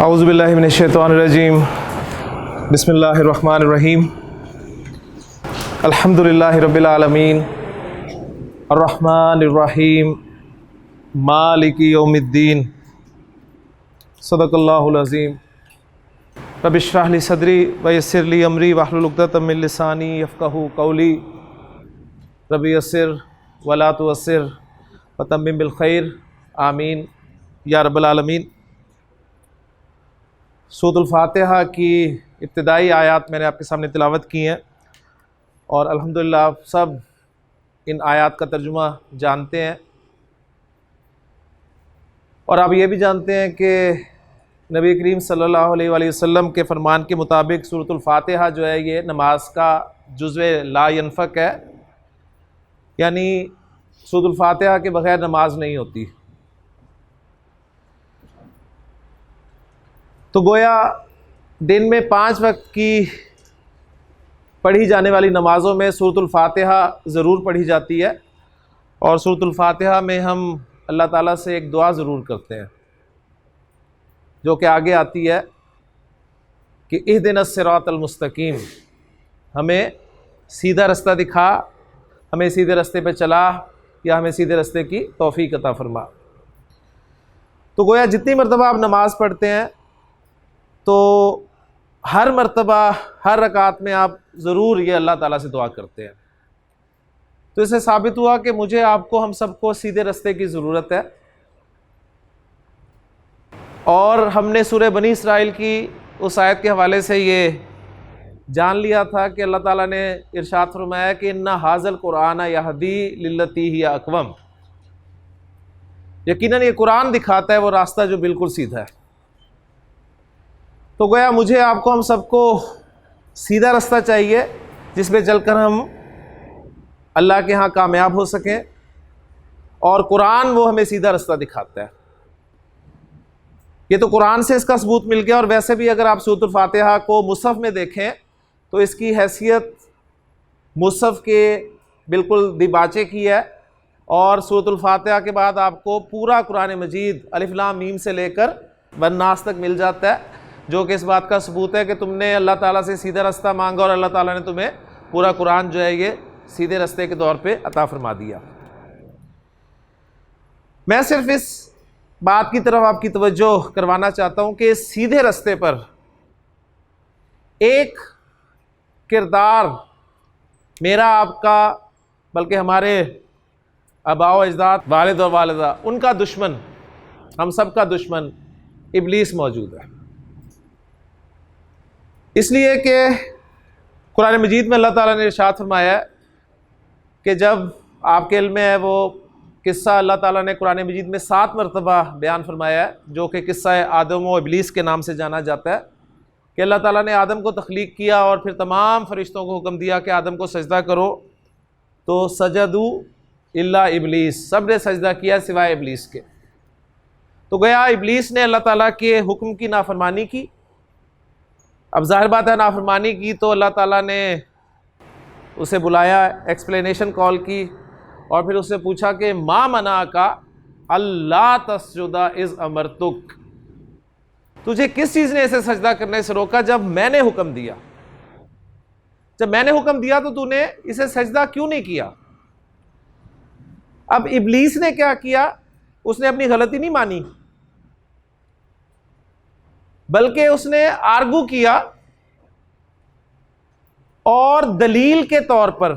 औज़ुबिल्लाहि मिनश्शैतानिर्रजीम बिस्मिल्लाहिर्रहमानिर्रहीम अल्हम्दुलिल्लाहि रब्बिल आलमीन अर्रहमानिर्रहीम मालिकी यौमिद्दीन सदक़ल्लाहुल अज़ीम रब्बि इश्रह ली सदरी व यस्सिर ली अमरी वहलुल उक़दतम मिन लिसानी यफ़क़हू क़ौली रब्बि यस्सिर वला तुअस्सिर व तम्मिम बिल खैर आमीन या रब्बल आलमीन। सूरतुल फातिहा की इब्तिदाई आयात मैंने आपके सामने तिलावत की हैं और अल्हम्दुलिल्लाह आप सब इन आयात का तर्जुमा जानते हैं और आप ये भी जानते हैं कि नबी करीम सल्लल्लाहु अलैहि वसल्लम के फरमान के मुताबिक सूरतुल फातिहा जो है ये नमाज का जुज़्वे ला यनफ़क है, यानी सूरतुल फातिहा के बग़ैर नमाज नहीं होती। तो गोया दिन में 5 वक्त की पढ़ी जाने वाली नमाज़ों में सूरतुल फातिहा ज़रूर पढ़ी जाती है और सूरतुल फातिहा में हम अल्लाह ताला से एक दुआ ज़रूर करते हैं जो कि आगे आती है कि इहदिनस सिरातल मुस्तकीम, हमें सीधा रास्ता दिखा, हमें सीधे रास्ते पे चला या हमें सीधे रास्ते की तौफीक अता फरमा। तो गोया जितनी मरतबा आप नमाज़ पढ़ते हैं तो हर मरतबा हर रकात में आप ज़रूर ये अल्लाह ताला से दुआ करते हैं। तो इससे साबित हुआ कि मुझे आपको हम सबको सीधे रास्ते की ज़रूरत है और हमने सूरह बनी इसराइल की उस आयत के हवाले से ये जान लिया था कि अल्लाह ताला ने इरशाद फरमाया कि इन्ना हाज़ल कुरान यहदी लिल्लती हिया अक़वम, यकीनन ये कुरान दिखाता है वो रास्ता जो बिल्कुल सीधा है। तो गोया मुझे आपको हम सबको सीधा रास्ता चाहिए जिसमें चलकर हम अल्लाह के यहाँ कामयाब हो सकें और कुरान वो हमें सीधा रास्ता दिखाता है। ये तो कुरान से इसका सबूत मिल गया और वैसे भी अगर आप सूरतुल फातिहा को मुसहफ़ में देखें तो इसकी हैसियत मुसहफ़ के बिल्कुल दिबाचे की है और सूरतुल फातिहा के बाद आपको पूरा कुरान मजीद अलिफ लाम मीम से लेकर वन्नास तक मिल जाता है, जो कि इस बात का सबूत है कि तुमने अल्लाह ताला से सीधा रास्ता मांगा और अल्लाह ताला ने तुम्हें पूरा कुरान जो है ये सीधे रास्ते के तौर पे अता फरमा दिया। मैं सिर्फ इस बात की तरफ आपकी तवज्जो करवाना चाहता हूँ कि इस सीधे रास्ते पर एक किरदार मेरा आपका बल्कि हमारे आबाओ अजदाद वालिद और वालिदा उनका दुश्मन, हम सब का दुश्मन इब्लीस मौजूद है। इसलिए कि कुरान मजीद में अल्लाह ताला ने इरशाद फरमाया है कि जब आपके इल्म में है वो किस्सा अल्लाह ताला ने कुरान मजीद में 7 मरतबा बयान फरमाया है, जो कि किस्सा आदम व इब्लीस के नाम से जाना जाता है कि अल्लाह ताला ने आदम को तख्लीक किया और फिर तमाम फरिश्तों को हुक्म दिया कि आदम को सजदा करो, तो सजदू इल्ला इब्लीस, सब ने सजदा किया सिवाय इब्लीस के। तो गया इब्लीस ने अल्लाह ताला के हुक्म की नाफरमानी की। अब जाहिर बात है नाफरमानी की तो अल्लाह ताला ने उसे बुलाया, एक्सप्लेनेशन कॉल की और फिर उससे पूछा कि मा मना का अल्लाह तस्जुदा इज़ अमरतुक, तुझे किस चीज़ ने इसे सजदा करने से रोका जब मैंने हुक्म दिया? जब मैंने हुक्म दिया तो तूने इसे सजदा क्यों नहीं किया? अब इब्लीस ने क्या किया, उसने अपनी गलती नहीं मानी बल्कि उसने आर्गू किया और दलील के तौर पर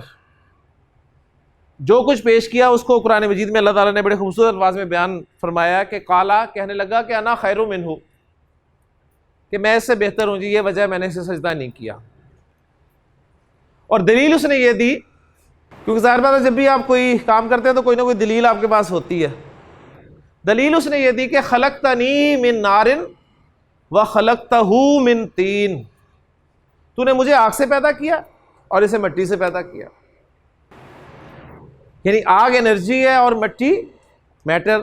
जो कुछ पेश किया उसको कुरान मजीद में अल्लाह ताला ने बड़े खूबसूरत अल्फाज में बयान फरमाया कि काला, कहने लगा कि अना खैरु मिन्हु, कि मैं इससे बेहतर हूं जी, ये वजह मैंने इसे सजदा नहीं किया। और दलील उसने ये दी, क्योंकि ज़ाहिर बात है जब भी आप कोई काम करते हैं तो कोई ना कोई दलील आपके पास होती है। दलील उसने ये दी कि खलक़तनी मिन नारिन व खलक़तहू मिन तीन, तूने मुझे आग से पैदा किया और इसे मिट्टी से पैदा किया। यानी आग एनर्जी है और मिट्टी मैटर।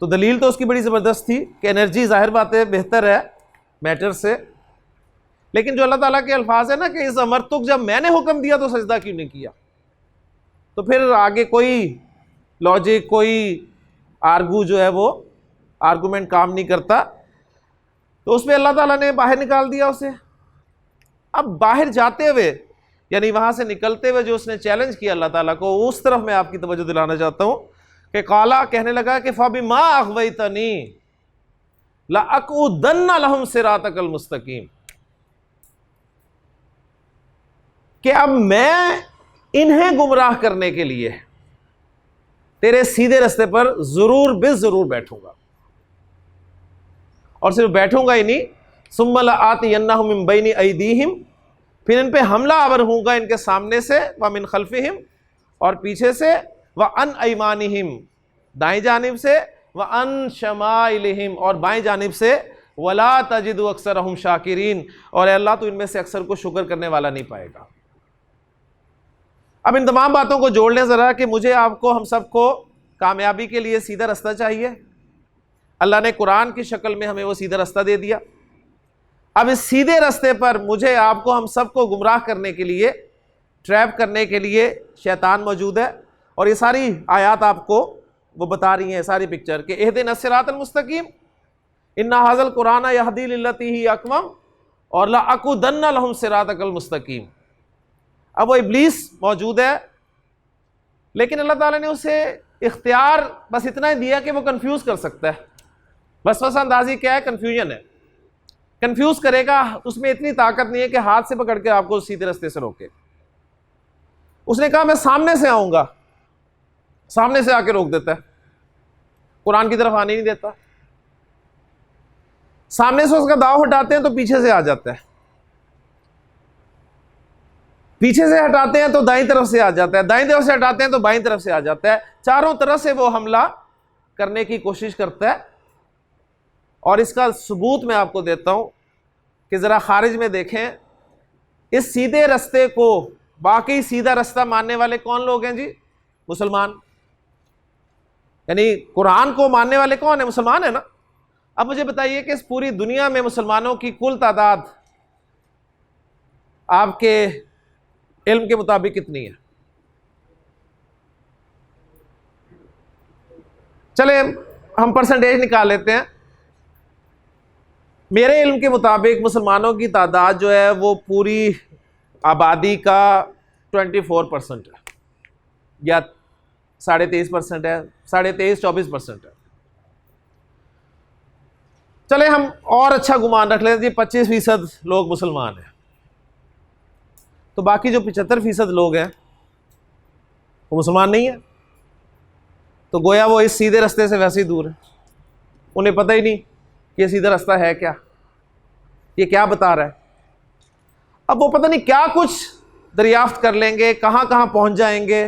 तो दलील तो उसकी बड़ी ज़बरदस्त थी कि एनर्जी ज़ाहिर बात है बेहतर है मैटर से, लेकिन जो अल्लाह ताला के अल्फाज है ना कि इस अमरतुक, जब मैंने हुक्म दिया तो सजदा क्यों नहीं किया, तो फिर आगे कोई लॉजिक, कोई आर्गू जो है वो आर्गूमेंट काम नहीं करता। तो उसमें अल्लाह ताला ने बाहर निकाल दिया उसे। अब बाहर जाते हुए यानी वहां से निकलते हुए जो उसने चैलेंज किया अल्लाह ताला को, उस तरफ मैं आपकी तवज्जो दिलाना चाहता हूं कि काला कहने लगा कि फबिमा अग़वैतनी लअक़उदन्ना लहुम सिरातकल मुस्तकीम, कि अब मैं इन्हें गुमराह करने के लिए तेरे सीधे रास्ते पर जरूर बेजरूर बैठूंगा। और सिर्फ बैठूंगा ही नहीं, सुम्मा लआतियन्नहुम मिन बैनि अयदीहिम, फिर इन पे हमला आवर होऊंगा इनके सामने से, व मिन खल्फिहिम, और पीछे से, व अन अयमानिहिम, दाएं जानिब से, व अन शमाइलिहिम, और बाएं जानिब से, वला तजिदु अक्सरहुम शाकिरीन, और अल्लाह तो इनमें से अक्सर को शुक्र करने वाला नहीं पाएगा। अब इन तमाम बातों को जोड़ लें ज़रा कि मुझे आपको हम सबको कामयाबी के लिए सीधा रास्ता चाहिए। अल्लाह ने कुरान की शक्ल में हमें वो सीधा रास्ता दे दिया। अब इस सीधे रास्ते पर मुझे आपको हम सबको गुमराह करने के लिए, ट्रैप करने के लिए शैतान मौजूद है। और ये सारी आयत आपको वो बता रही हैं, सारी पिक्चर के इहदिना सिरातल मुस्तकीम, इन्ना हाज़ल कुरान यहदी लिल्लती ही अक़वम, और लअक़उदन्ना लहुम सिरातकल मुस्तकीम। अब वो इब्लीस मौजूद है, लेकिन अल्लाह ताला ने उसे इख्तियार बस इतना ही दिया कि वो कंफ्यूज कर सकता है। वसवसा अंदाज़ी क्या है? कन्फ्यूजन है। कंफ्यूज करेगा, उसमें इतनी ताकत नहीं है कि हाथ से पकड़ के आपको सीधे रास्ते से रोके। उसने कहा मैं सामने से आऊंगा, सामने से आके रोक देता है, कुरान की तरफ आने नहीं देता। सामने से उसका दाव हटाते हैं तो पीछे से आ जाता है, पीछे से हटाते हैं तो दाईं तरफ से आ जाता है, दाईं तरफ से हटाते हैं तो बाईं तरफ से आ जाता है। चारों तरफ से वो हमला करने की कोशिश करता है। और इसका सबूत मैं आपको देता हूं कि जरा खारिज में देखें, इस सीधे रास्ते को बाकी सीधा रास्ता मानने वाले कौन लोग हैं जी? मुसलमान। यानी कुरान को मानने वाले कौन है? मुसलमान है ना। अब मुझे बताइए कि इस पूरी दुनिया में मुसलमानों की कुल तादाद आपके इल्म के मुताबिक कितनी है? चले हम परसेंटेज निकाल लेते हैं। मेरे इल्म के मुताबिक मुसलमानों की तादाद जो है वो पूरी आबादी का 24% है, या 23.5% है, 23-24% है। चले हम और अच्छा गुमान रख लेते हैं, 25% लोग मुसलमान हैं, तो बाकी जो 75% लोग हैं वो मुसलमान नहीं है। तो गोया वो इस सीधे रास्ते से वैसे ही दूर है, उन्हें पता ही नहीं कि ये सीधा रास्ता है क्या, ये क्या बता रहा है। अब वो पता नहीं क्या कुछ दरियाफ्त कर लेंगे, कहां कहां पहुंच जाएंगे।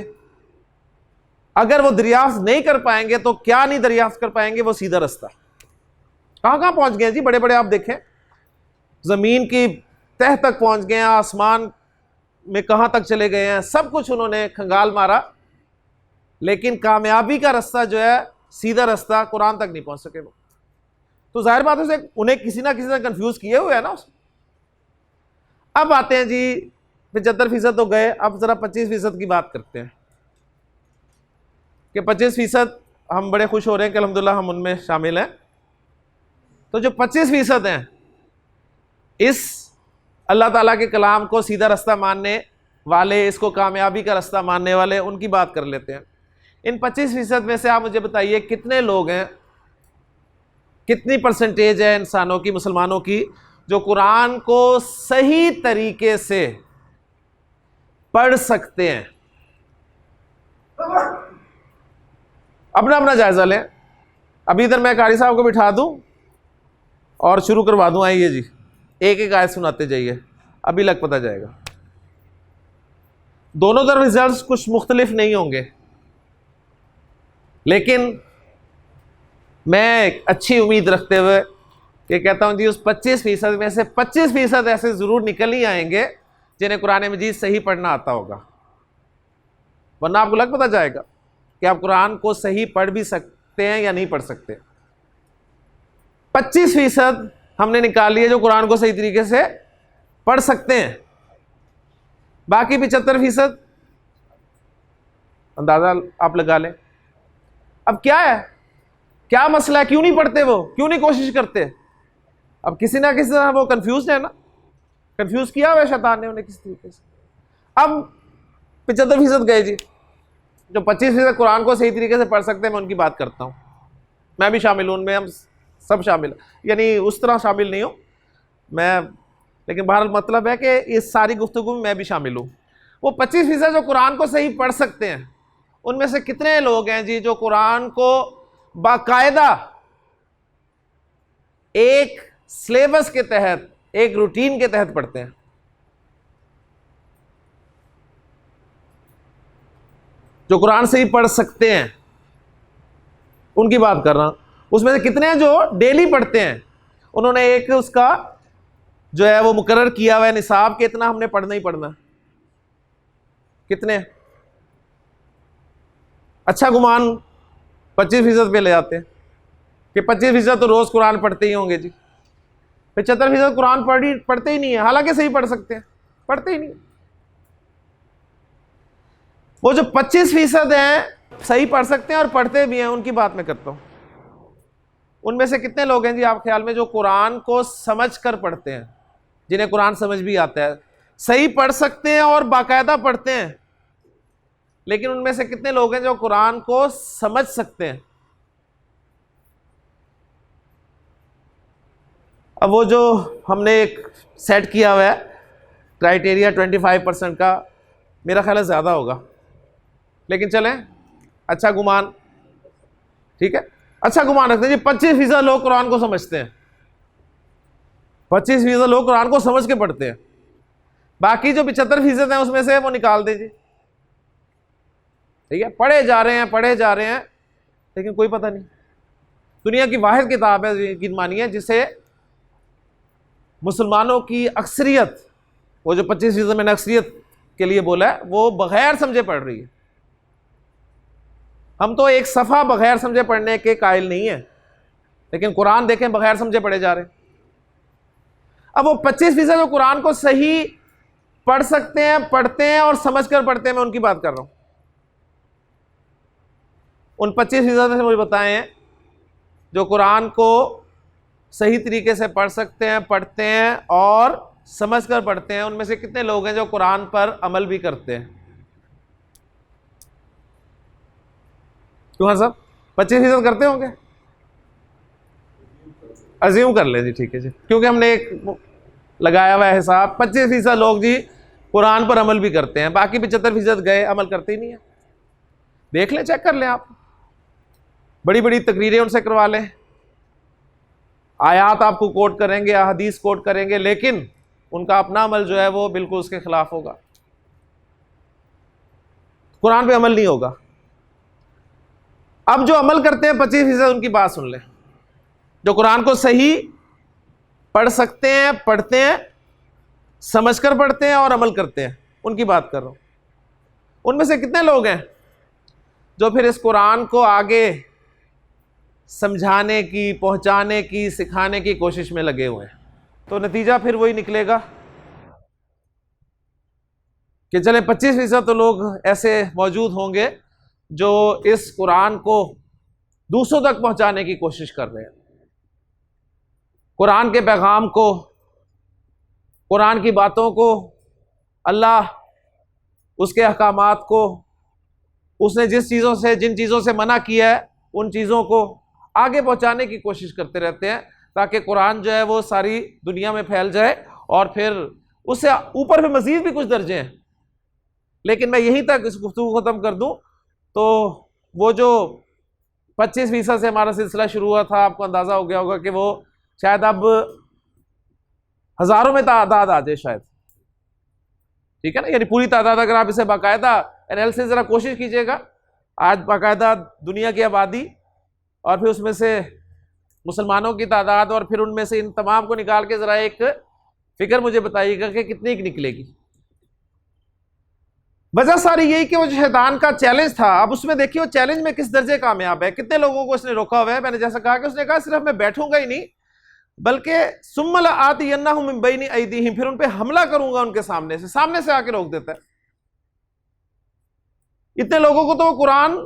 अगर वो दरियाफ्त नहीं कर पाएंगे तो क्या नहीं दरियाफ्त कर पाएंगे? वो सीधा रास्ता। कहां कहां पहुंच गए जी? बड़े बड़े आप देखें, जमीन की तह तक पहुंच गए हैं, आसमान में कहां तक चले गए हैं, सब कुछ उन्होंने खंगाल मारा, लेकिन कामयाबी का रास्ता जो है, सीधा रास्ता, कुरान तक नहीं पहुंच सके वो। तो जाहिर बात है उन्हें किसी ना किसी ने कंफ्यूज किए हुए है ना। अब आते हैं जी 75% तो गए, अब जरा 25% की बात करते हैं कि 25% हम बड़े खुश हो रहे हैं कि अल्हम्दुलिल्लाह हम उनमें शामिल हैं। तो जो 25% हैं, इस अल्लाह ताला के कलाम को सीधा रास्ता मानने वाले, इसको कामयाबी का रास्ता मानने वाले, उनकी बात कर लेते हैं। इन 25% में से आप मुझे बताइए कितने लोग हैं, कितनी परसेंटेज है इंसानों की, मुसलमानों की, जो कुरान को सही तरीके से पढ़ सकते हैं? अपना अपना जायजा लें। अभी इधर मैं कारी साहब को बिठा दूं और शुरू करवा दूं, आइए जी, एक एक आयत सुनाते जाइए, अभी लग पता जाएगा। दोनों तरफ रिजल्ट्स कुछ मुख्तलिफ नहीं होंगे, लेकिन मैं अच्छी उम्मीद रखते हुए ये कहता हूं जी, उस 25% में से 25% ऐसे जरूर निकल ही आएंगे जिन्हें कुरान मजीद सही पढ़ना आता होगा। वरना आपको लग पता जाएगा कि आप कुरान को सही पढ़ भी सकते हैं या नहीं पढ़ सकते। 25% हमने निकाल लिए जो कुरान को सही तरीके से पढ़ सकते हैं, बाकी 75% अंदाजा आप लगा लें। अब क्या है, क्या मसला है, क्यों नहीं पढ़ते वो, क्यों नहीं कोशिश करते? अब किसी ना किसी तरह वो कंफ्यूज है ना, कंफ्यूज किया हुआ है शैतान ने उन्हें किसी तरीके से। अब 75% गए जी, जो 25% कुरान को सही तरीके से पढ़ सकते हैं मैं उनकी बात करता हूँ, मैं भी शामिल हूँ उनमें, हम सब शामिल, यानी उस तरह शामिल नहीं हूँ मैं, लेकिन बहरहाल मतलब है कि इस सारी गुफ्तगू में मैं भी शामिल हूँ। वो 25% जो कुरान को सही पढ़ सकते हैं, उनमें से कितने लोग हैं जी जो कुरान को बाकायदा एक सिलेबस के तहत, एक रूटीन के तहत पढ़ते हैं? जो कुरान सही पढ़ सकते हैं उनकी बात कर रहा हूं। उसमें से कितने हैं जो डेली पढ़ते हैं, उन्होंने एक उसका जो है वो मुकर्रर किया हुआ है निसाब के इतना हमने पढ़ना ही पढ़ना? कितने? अच्छा गुमान 25% पे ले जाते हैं कि 25% तो रोज कुरान पढ़ते ही होंगे जी। 75% कुरान पढ़ते ही नहीं है, हालांकि सही पढ़ सकते हैं, पढ़ते ही नहीं। वो जो 25% हैं सही पढ़ सकते हैं और पढ़ते भी हैं, उनकी बात मैं करता हूं। उनमें से कितने लोग हैं जी आप ख्याल में जो कुरान को समझ कर पढ़ते हैं, जिन्हें कुरान समझ भी आता है, सही पढ़ सकते हैं और बाकायदा पढ़ते हैं, लेकिन उनमें से कितने लोग हैं जो कुरान को समझ सकते हैं? अब वो जो हमने एक सेट किया हुआ है क्राइटेरिया 25% का, मेरा ख्याल है ज़्यादा होगा, लेकिन चलें अच्छा गुमान, ठीक है, अच्छा गुमान रखते हैं जी 25% लोग कुरान को समझते हैं, 25% लोग कुरान को समझ के पढ़ते हैं, बाकी जो 75% हैं उसमें से वो निकाल दे जी, ठीक है, पढ़े जा रहे हैं, पढ़े जा रहे हैं, लेकिन कोई पता नहीं। दुनिया की वाहिद किताब है यकीन मानिए जिसे मुसलमानों की अक्सरियत, वो जो 25% मैंने अक्सरियत के लिए बोला है, वो बगैर समझे पढ़ रही है। हम तो एक सफ़ा बगैर समझे पढ़ने के कायल नहीं है, लेकिन कुरान देखें बगैर समझे पढ़े जा रहे हैं। अब वो 25% जो कुरान को सही पढ़ सकते हैं, पढ़ते हैं और समझ कर पढ़ते हैं, मैं उनकी बात कर रहा हूं। उन 25% में से मुझे बताएं जो कुरान को सही तरीके से पढ़ सकते हैं, पढ़ते हैं और समझ कर पढ़ते हैं, उनमें से कितने लोग हैं जो कुरान पर अमल भी करते हैं? क्यों साहब 25% करते होंगे? अज्यूम कर ले जी, ठीक है जी, क्योंकि हमने एक लगाया हुआ है हिसाब, 25% लोग जी कुरान पर अमल भी करते हैं, बाकी 75% गए अमल करते ही नहीं है। देख लें, चेक कर लें आप, बड़ी बड़ी तकरीरें उनसे करवा लें, आयात आपको कोट करेंगे, हदीस कोट करेंगे, लेकिन उनका अपना अमल जो है वो बिल्कुल उसके खिलाफ होगा, कुरान पे अमल नहीं होगा। अब जो अमल करते हैं 25%, उनकी बात सुन लें, जो कुरान को सही पढ़ सकते हैं, पढ़ते हैं, समझकर पढ़ते हैं और अमल करते हैं, उनकी बात कर रहा हूं। उनमें से कितने लोग हैं जो फिर इस कुरान को आगे समझाने की, पहुंचाने की, सिखाने की कोशिश में लगे हुए हैं? तो नतीजा फिर वही निकलेगा कि चले 25% तो लोग ऐसे मौजूद होंगे जो इस कुरान को दूसरों तक पहुंचाने की कोशिश कर रहे हैं, कुरान के पैगाम को, कुरान की बातों को, अल्लाह उसके अहकामात को, उसने जिस चीज़ों से, जिन चीज़ों से मना किया है उन चीज़ों को आगे पहुंचाने की कोशिश करते रहते हैं, ताकि कुरान जो है वो सारी दुनिया में फैल जाए और फिर उससे ऊपर भी मज़ीद भी कुछ दर्जे हैं। लेकिन मैं यहीं तक इस गुफ्तगू को ख़त्म कर दूं तो वो जो 25% से हमारा सिलसिला शुरू हुआ था, आपको अंदाज़ा हो गया होगा कि वो शायद अब हज़ारों में तादाद आ जाए शायद, ठीक है ना, यानी पूरी तादाद अगर आप इसे बाकायदा एनालिसिस ज़रा कोशिश कीजिएगा, आज बाकायदा दुनिया की आबादी और फिर उसमें से मुसलमानों की तादाद और फिर उनमें से इन तमाम को निकाल के ज़रा एक फिक्र मुझे बताइएगा कि कितनी निकलेगी। वजह सारी यही कि वो जो शैतान का चैलेंज था, अब उसमें देखिए वो चैलेंज में किस दर्जे कामयाब है, कितने लोगों को उसने रोका हुआ है। मैंने जैसा कहा कि उसने कहा सिर्फ मैं बैठूंगा ही नहीं, बल्कि सुम्मा लआतियन्नहुम मिन बैनि अयदीहिम, फिर उन पे हमला करूंगा उनके सामने से आके रोक देता है। इतने लोगों को तो वो कुरान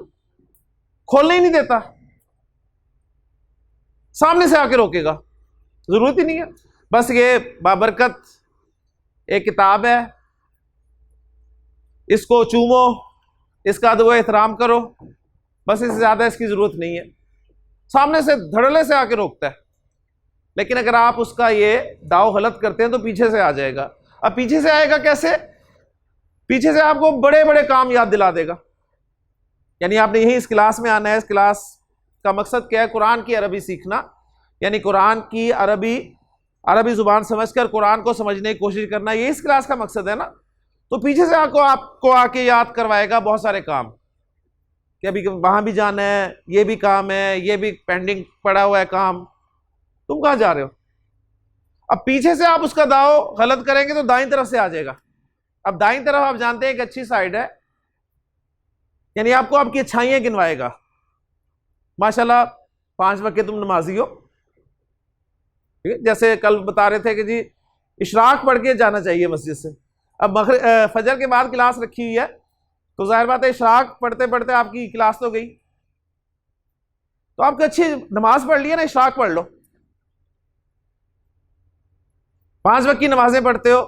खोलने ही नहीं देता, सामने से आके रोकेगा। ज़रूरत ही नहीं है। बस ये बाबरकत एक किताब है, इसको चूमो, इसका अदब एहतराम करो, बस इससे ज़्यादा इसकी ज़रूरत नहीं है। सामने से धड़ल्ले से आके रोकता है, लेकिन अगर आप उसका ये दाव गलत करते हैं तो पीछे से आ जाएगा। अब पीछे से आएगा कैसे? पीछे से आपको बड़े बड़े काम याद दिला देगा। यानी आपने यही इस क्लास में आना है। इस क्लास का मकसद क्या है? कुरान की अरबी सीखना, यानी कुरान की अरबी ज़ुबान समझकर कुरान को समझने की कोशिश करना, ये इस क्लास का मकसद है ना। तो पीछे से आपको आके याद करवाएगा बहुत सारे काम कि अभी वहाँ भी जाना है, ये भी काम है, ये भी पेंडिंग पड़ा हुआ है काम, तुम कहाँ जा रहे हो? अब पीछे से आप उसका दाव गलत करेंगे तो दाईं तरफ से आ जाएगा। अब दाईं तरफ आप जानते हैं एक अच्छी साइड है, यानी आपको आपकी अच्छाइयाँ गिनवाएगा। माशाल्लाह 5 वक्त तुम नमाजी हो, ठीक है। जैसे कल बता रहे थे कि जी इशराक पढ़ के जाना चाहिए मस्जिद से। अब फजर के बाद क्लास रखी हुई है, तो जाहिर बात है इशराक पढ़ते पढ़ते आपकी क्लास तो गई, तो आपकी अच्छी नमाज पढ़ लिया ना, इशराक पढ़ लो। 5 वक्त की नमाजें पढ़ते हो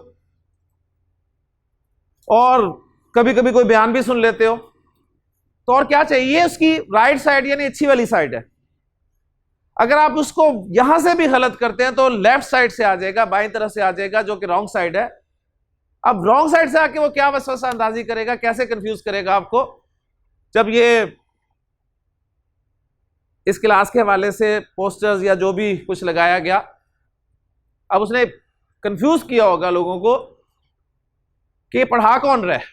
और कभी कभी कोई बयान भी सुन लेते हो, तो और क्या चाहिए? उसकी राइट साइड यानी अच्छी वाली साइड है। अगर आप उसको यहां से भी गलत करते हैं तो लेफ्ट साइड से आ जाएगा, बाईं तरफ से आ जाएगा, जो कि रॉन्ग साइड है। अब रॉन्ग साइड से आके वो क्या वसवसा अंदाजी करेगा, कैसे कंफ्यूज करेगा आपको? जब ये इस क्लास के हवाले से पोस्टर्स या जो भी कुछ लगाया गया, अब उसने कंफ्यूज किया होगा लोगों को कि पढ़ा कौन रहा है,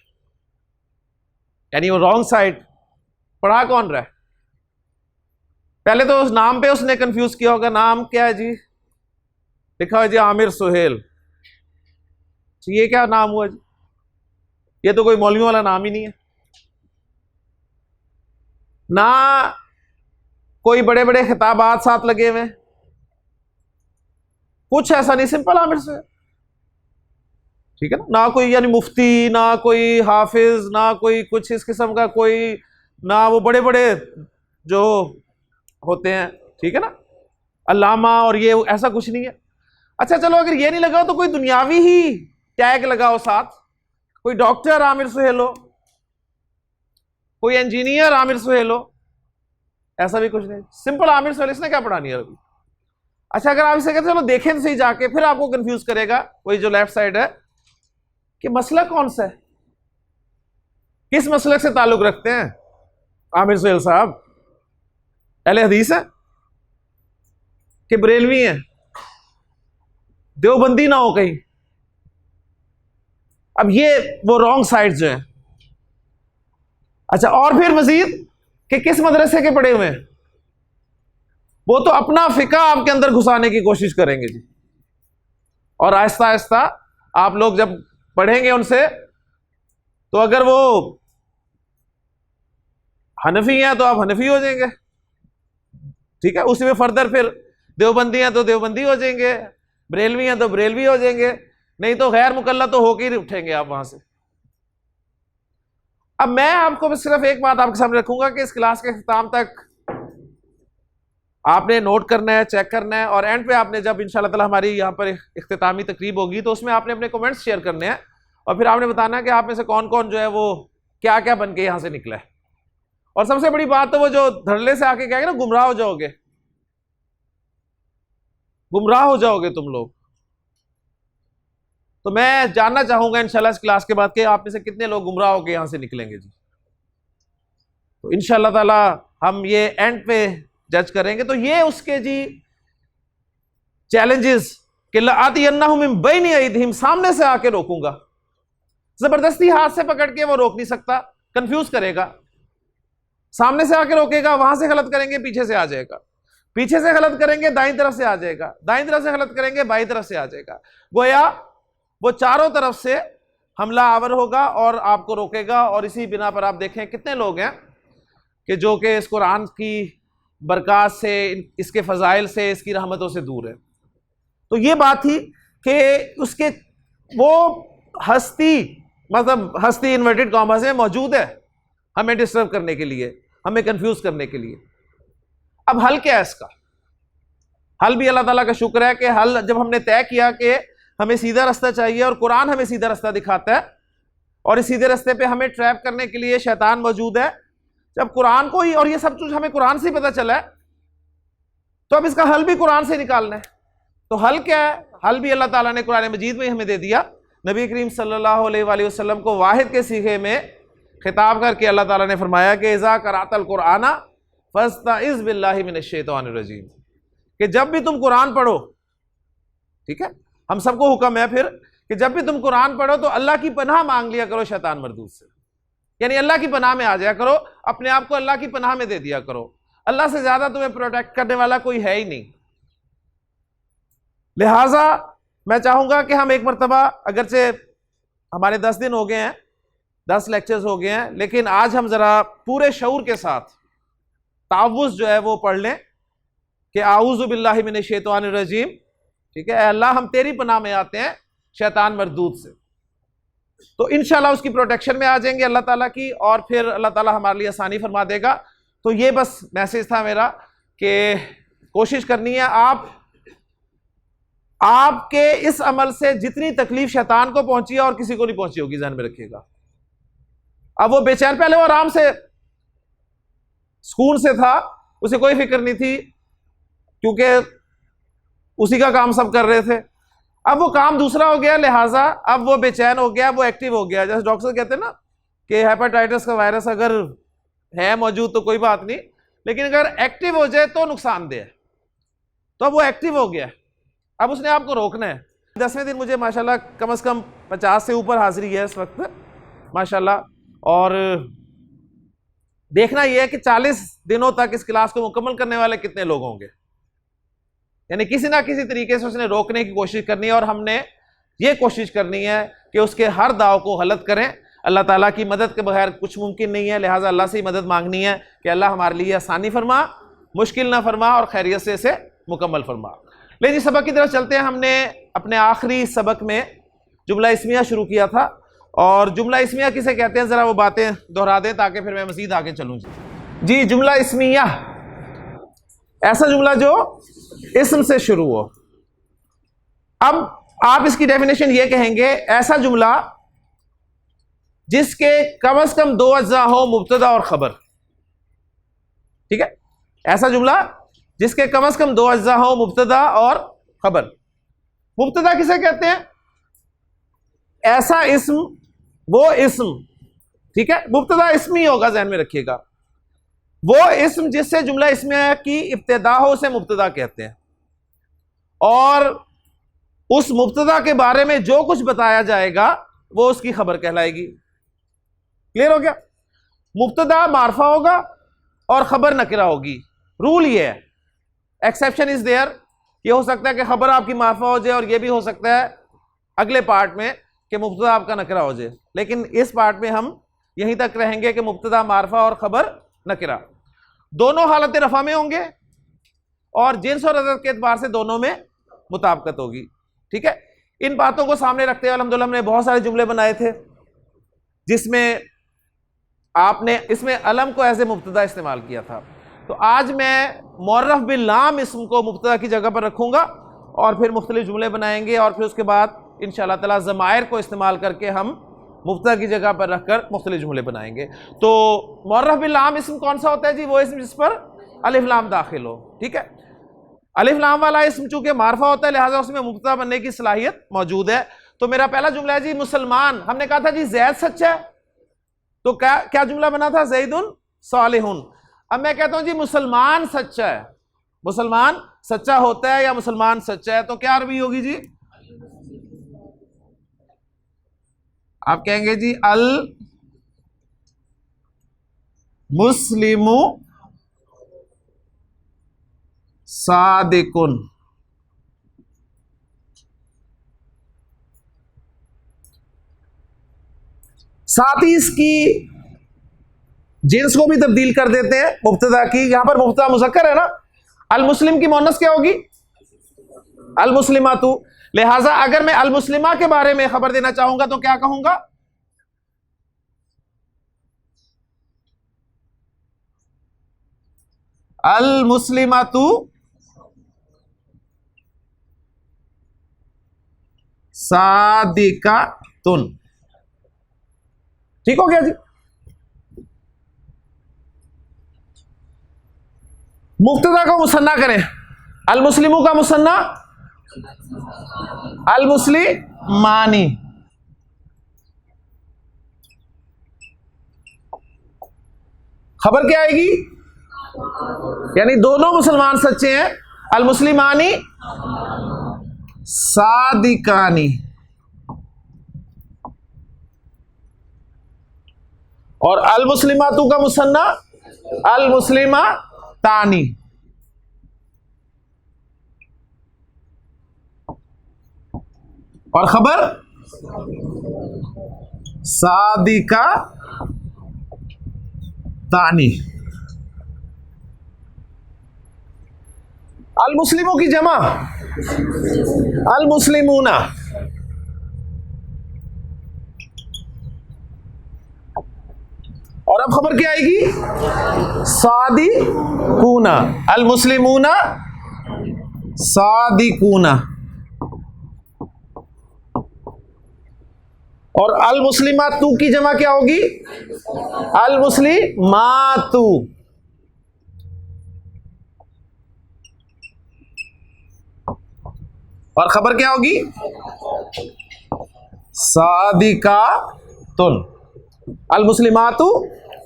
यानी वो रॉन्ग साइड पढ़ा कौन रहा है। पहले तो उस नाम पे उसने कंफ्यूज किया होगा। नाम क्या है जी? लिखा हुआ जी आमिर सुहेल। तो ये क्या नाम हुआ जी? ये तो कोई मौलवी वाला नाम ही नहीं है ना, कोई बड़े बड़े खिताबात साथ लगे हुए, कुछ ऐसा नहीं, सिंपल आमिर सुहेल, ठीक है ना। कोई यानी मुफ्ती, ना कोई हाफिज, ना कोई कुछ इस किस्म का, कोई ना वो बड़े बड़े जो होते हैं, ठीक है ना, अल्लामा और ये ऐसा कुछ नहीं है। अच्छा चलो, अगर ये नहीं लगा तो कोई दुनियावी ही टैग लगाओ साथ, कोई डॉक्टर आमिर सुहेल हो, कोई इंजीनियर आमिर सुहेल हो, ऐसा भी कुछ नहीं, सिंपल आमिर सुहेल। इसने क्या पढ़ानी है अभी? अच्छा, अगर आप इसे कहते चलो देखें तो सही जाके, फिर आपको कंफ्यूज करेगा वही जो लेफ्ट साइड है कि मसला कौन सा है, किस मसलक से ताल्लुक रखते हैं आमिर सुहेल साहब। अहले हदीस है कि बरेलवी है, देवबंदी ना हो कहीं। अब ये वो रॉन्ग साइड जो है। अच्छा, और फिर मजीद कि किस मदरसे के पढ़े हुए हैं, वो तो अपना फिका आपके अंदर घुसाने की कोशिश करेंगे जी। और आहिस्ता आहिस्ता आप लोग जब पढ़ेंगे उनसे, तो अगर वो हनफी हैं तो आप हनफी हो जाएंगे, ठीक है। उसी में फर्दर फिर देवबंदी हैं तो देवबंदी हो जाएंगे, बरेलवी हैं तो बरेलवी हो जाएंगे, नहीं तो गैर मुकल्ला तो होकर ही उठेंगे आप वहां से। अब मैं आपको सिर्फ एक बात आपके सामने रखूंगा कि इस क्लास के अख्ताम तक आपने नोट करना है, चेक करना है, और एंड पे आपने जब इंशाल्लाह ताला हमारी यहाँ पर इख्तितामी तकरीब होगी तो उसमें आपने अपने कमेंट्स शेयर करने हैं, और फिर आपने बताना है कि आप में से कौन कौन जो है वो क्या क्या बन के यहाँ से निकला है। और सबसे बड़ी बात तो वो जो धड़ल्ले से आके कहेंगे ना, गुमराह हो जाओगे, गुमराह हो जाओगे तुम लोग। तो मैं जानना चाहूंगा इंशाल्लाह इस क्लास के बाद कि आप में से कितने लोग गुमराह होकर यहां से निकलेंगे जी। तो इंशाल्लाह ताला हम ये एंड पे जज करेंगे। तो ये उसके जी चैलेंजेस कि लाअतियन्नहुम मिन बैनि अयदीहिम, सामने से आके रोकूंगा, जबरदस्ती हाथ से पकड़ के वो रोक नहीं सकता, कंफ्यूज करेगा। सामने से आके रोकेगा, वहां से गलत करेंगे पीछे से आ जाएगा, पीछे से गलत करेंगे दाईं तरफ से आ जाएगा, दाईं तरफ से गलत करेंगे बाईं तरफ से आ जाएगा। गोया वो चारों तरफ से हमला आवर होगा और आपको रोकेगा। और इसी बिना पर आप देखें कितने लोग हैं कि जो कि इस कुरान की बरकत से, इसके फजाइल से, इसकी रहमतों से दूर है। तो ये बात थी कि उसके वो हस्ती, मतलब हस्ती इन्वर्टेड कॉमा से मौजूद है हमें डिस्टर्ब करने के लिए, हमें कंफ्यूज करने के लिए। अब हल क्या है इसका? हल भी अल्लाह ताला का शुक्र है कि हल जब हमने तय किया कि हमें सीधा रास्ता चाहिए और कुरान हमें सीधा रास्ता दिखाता है और इस सीधे रास्ते पे हमें ट्रैप करने के लिए शैतान मौजूद है, जब कुरान को ही और ये सब कुछ हमें कुरान से ही पता चला है तो अब इसका हल भी कुरान से निकालना है। तो हल क्या है? हल भी अल्लाह ताला ने कुरान मजीद में ही हमें दे दिया। नबी करीम सल्लल्लाहु अलैहि वसल्लम को वाहिद के सीखे में खिताब करके अल्लाह ताला ने फरमाया कि इज़ा करातल कुराना फस्तइज़ बिल्लाहि मिनश शैतानिर रजीम, कि जब भी तुम कुरान पढ़ो, ठीक है, हम सबको हुक्म है फिर कि जब भी तुम कुरान पढ़ो तो अल्लाह की पनाह मांग लिया करो शैतान मरदूद से, यानी अल्लाह की पनाह में आ जाया करो, अपने आप को अल्लाह की पनाह में दे दिया करो। अल्लाह से ज्यादा तुम्हें प्रोटेक्ट करने वाला कोई है ही नहीं। लिहाजा मैं चाहूंगा कि हम एक मरतबा, अगरचे हमारे 10 दिन हो गए हैं, 10 लेक्चर्स हो गए हैं, लेकिन आज हम जरा पूरे शऊर के साथ तावुज़ जो है वो पढ़ लें कि आऊज़ु बिल्लाहि मिनश शैतानिर रजीम, ठीक है, अल्लाह हम तेरी पनाह में आते हैं शैतान मरदूद से। तो इंशाल्लाह उसकी प्रोटेक्शन में आ जाएंगे अल्लाह ताला की, और फिर अल्लाह ताला हमारे लिए आसानी फरमा देगा। तो ये बस मैसेज था मेरा कि कोशिश करनी है आपके इस अमल से जितनी तकलीफ शैतान को पहुंची है और किसी को नहीं पहुंची होगी, ध्यान में रखिएगा। अब वो बेचैन, पहले वो आराम से सुकून से था, उसे कोई फिक्र नहीं थी क्योंकि उसी का काम सब कर रहे थे। अब वो काम दूसरा हो गया, लिहाजा अब वो बेचैन हो गया, वो एक्टिव हो गया। जैसे डॉक्टर कहते हैं ना कि हेपेटाइटिस का वायरस अगर है मौजूद तो कोई बात नहीं, लेकिन अगर एक्टिव हो जाए तो नुकसानदेह है। तो अब वो एक्टिव हो गया, अब उसने आपको रोकना है। 10वें दिन मुझे माशाल्लाह कम से कम 50 से ऊपर हाजिरी है इस वक्त माशाल्लाह, और देखना यह है कि 40 दिनों तक इस क्लास को मुकम्मल करने वाले कितने लोग होंगे। यानी किसी ना किसी तरीके से उसने रोकने की कोशिश करनी है, और हमने ये कोशिश करनी है कि उसके हर दाव को गलत करें। अल्लाह ताला की मदद के बगैर कुछ मुमकिन नहीं है, लिहाजा अल्लाह से ही मदद मांगनी है कि अल्लाह हमारे लिए आसानी फरमा, मुश्किल ना फरमा और खैरियत से इसे मुकम्मल फरमा। लेकिन इस सबक की तरफ चलते हैं। हमने अपने आखिरी सबक में जुमला इस्मिया शुरू किया था, और जुमला इस्मिया किसे कहते हैं ज़रा वो बातें दोहरा दें ताकि फिर मैं मज़ीद आगे चलूँ। जी, जुमला इस्मिया ऐसा जुमला जो इस्म से शुरू हो। अब आप इसकी डेफिनेशन ये कहेंगे, ऐसा जुमला जिसके कम से कम 2 अज्जा हो, मुब्तदा और खबर। ठीक है, ऐसा जुमला जिसके कम से कम 2 अज्जा हो, मुब्तदा और खबर। मुब्तदा किसे कहते हैं? ऐसा इस्म, वो इस्म, ठीक है, मुब्तदा इस्मी होगा, ध्यान में रखिएगा। वो इस्म जिससे जुमला इस्मिया की इब्तिदा हो उसे मुब्तदा कहते हैं, और उस मुब्तदा के बारे में जो कुछ बताया जाएगा वो उसकी खबर कहलाएगी। क्लियर हो गया? मुब्तदा मारफा होगा और खबर नकिरा होगी। रूल ये है, एक्सेप्शन इज देयर। ये हो सकता है कि खबर आपकी मारफा हो जाए, और ये भी हो सकता है अगले पार्ट में कि मुब्तदा आपका नकिरा हो जाए, लेकिन इस पार्ट में हम यहीं तक रहेंगे कि मुब्तदा मारफा और खबर नकिरा दोनों हालत रफा में होंगे, और जिन्स और अदद के एतबार से दोनों में मुताबिकत होगी। ठीक है, इन बातों को सामने रखते हुए अल्हम्दुलिल्लाह हमने बहुत सारे जुमले बनाए थे, जिसमें आपने इसमें अलम को एज ए मुब्तदा इस्तेमाल किया था। तो आज मैं मुअर्रफ बिल लाम इस्म को मुब्तदा की जगह पर रखूंगा, और फिर मुख्तलिफ जुमले बनाएंगे, और फिर उसके बाद इंशाअल्लाह ताला ज़मायर को इस्तेमाल करके हम मुब्तदा की जगह पर रखकर मुख्तलिफ जुमले बनाएंगे। तो मुअर्रफ बिल लाम इस्म कौन सा होता है जी? वो इस्म जिस पर अलिफ लाम दाखिल हो। ठीक है, अलिफ लाम वाला इस्म चूंकि मारफा होता है, लिहाजा उसमें मुब्तदा बनने की सलाहियत मौजूद है। तो मेरा पहला जुमला है जी मुसलमान। हमने कहा था जी जैद सच्चा है, तो क्या जुमला बना था? ज़ैदुन सालिहुन। अब मैं कहता हूं जी मुसलमान सच्चा है। मुसलमान सच्चा होता है या मुसलमान सच्चा है, तो क्या अरबी होगी जी? आप कहेंगे जी अल मुस्लिमु सादिकुन। साथ ही इसकी जिन्स को भी तब्दील कर देते हैं मुब्तदा की। यहां पर मुब्तदा मुज़क्कर है ना, अल मुस्लिम की मुअन्नस क्या होगी? अल मुस्लिमातु। लिहाजा अगर मैं अल मुस्लिमा के बारे में खबर देना चाहूंगा तो क्या कहूंगा? अल मुस्लिमातु सादिकातुन। ठीक हो गया जी। मुब्तदा को मुसन्ना करें। अल मुस्लिमू का मुसन्ना अल मुस्लिमानी। खबर क्या आएगी? यानी दोनों मुसलमान सच्चे हैं। अल मुस्लिमानी सादिकानी। और अल मुस्लिमातु का मुसन्ना अल मुस्लिमा तानी। और खबर सादिका तानी। अल मुस्लिमों की जमा अल मुस्लिमूना। और अब खबर क्या आएगी? सादिकूना। अल मुस्लिमूना सादिकूना। और अल मुस्लिमातु की जमा क्या होगी? अल मुस्लिमातु। और खबर क्या होगी? सादिकातुन। अल मुस्लिमातु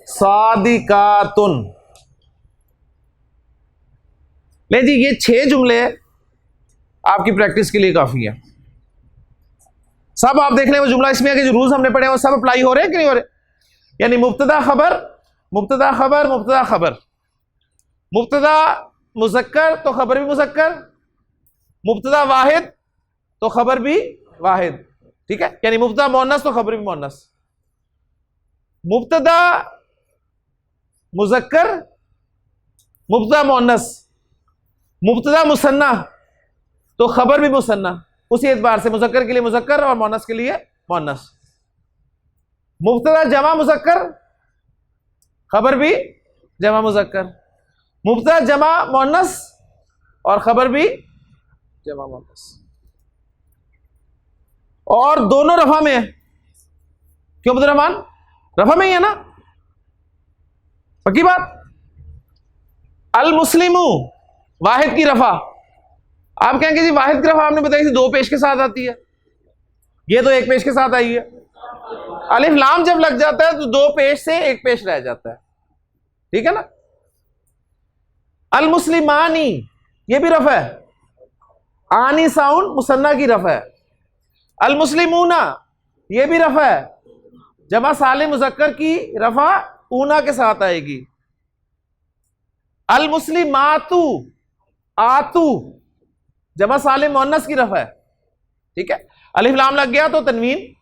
सादिकातुन। ले जी, ये 6 जुमले आपकी प्रैक्टिस के लिए काफी है। सब आप देख लें वो जुमला इसमें है कि जो रूल्स हमने पढ़े हैं वो सब अप्लाई हो रहे हैं कि नहीं हो रहे? यानी मुब्तदा खबर मुब्तदा खबर मुब्तदा खबर। मुब्तदा मुज़क्कर तो खबर भी मुज़क्कर, मुब्तदा वाहिद तो खबर भी वाहिद। ठीक है, यानी मुब्तदा मुअन्नस तो खबर भी मुअन्नस। मुब्तदा मुज़क्कर मुब्तदा मुअन्नस, मुब्तदा मुसन्ना तो खबर भी मुसन्ना। उसी एतबार से मुज़क्कर के लिए मुज़क्कर और मुअन्नस के लिए मुअन्नस। मुब्तदा जमा मुज़क्कर, खबर भी जमा मुज़क्कर। मुब्तदा जमा मुअन्नस और खबर भी जमा मुअन्नस। और दोनों रफा में है। क्यों अब्दुर्रहमान? रफा में ही है ना, पक्की बात। अल मुस्लिमू वाहिद की रफा। आप कहेंगे जी वाहिद की रफा आपने बताई थी 2 पेश के साथ आती है, ये तो 1 पेश के साथ आई है। अलिफ लाम जब लग जाता है तो 2 पेश से 1 पेश रह जाता है। ठीक है ना। अल मुस्लिमानी ये भी रफा है, आनी साउंड मुसन्ना की रफा है। अल मुस्लिमूना ये भी रफा है, जमा सालिम मुज़क्कर की रफा ऊना के साथ आएगी। अल मुस्लिमातु आतु जमा सालिम मुअन्नस की रफा है। ठीक है, अलिफ लाम लग गया तो तनवीन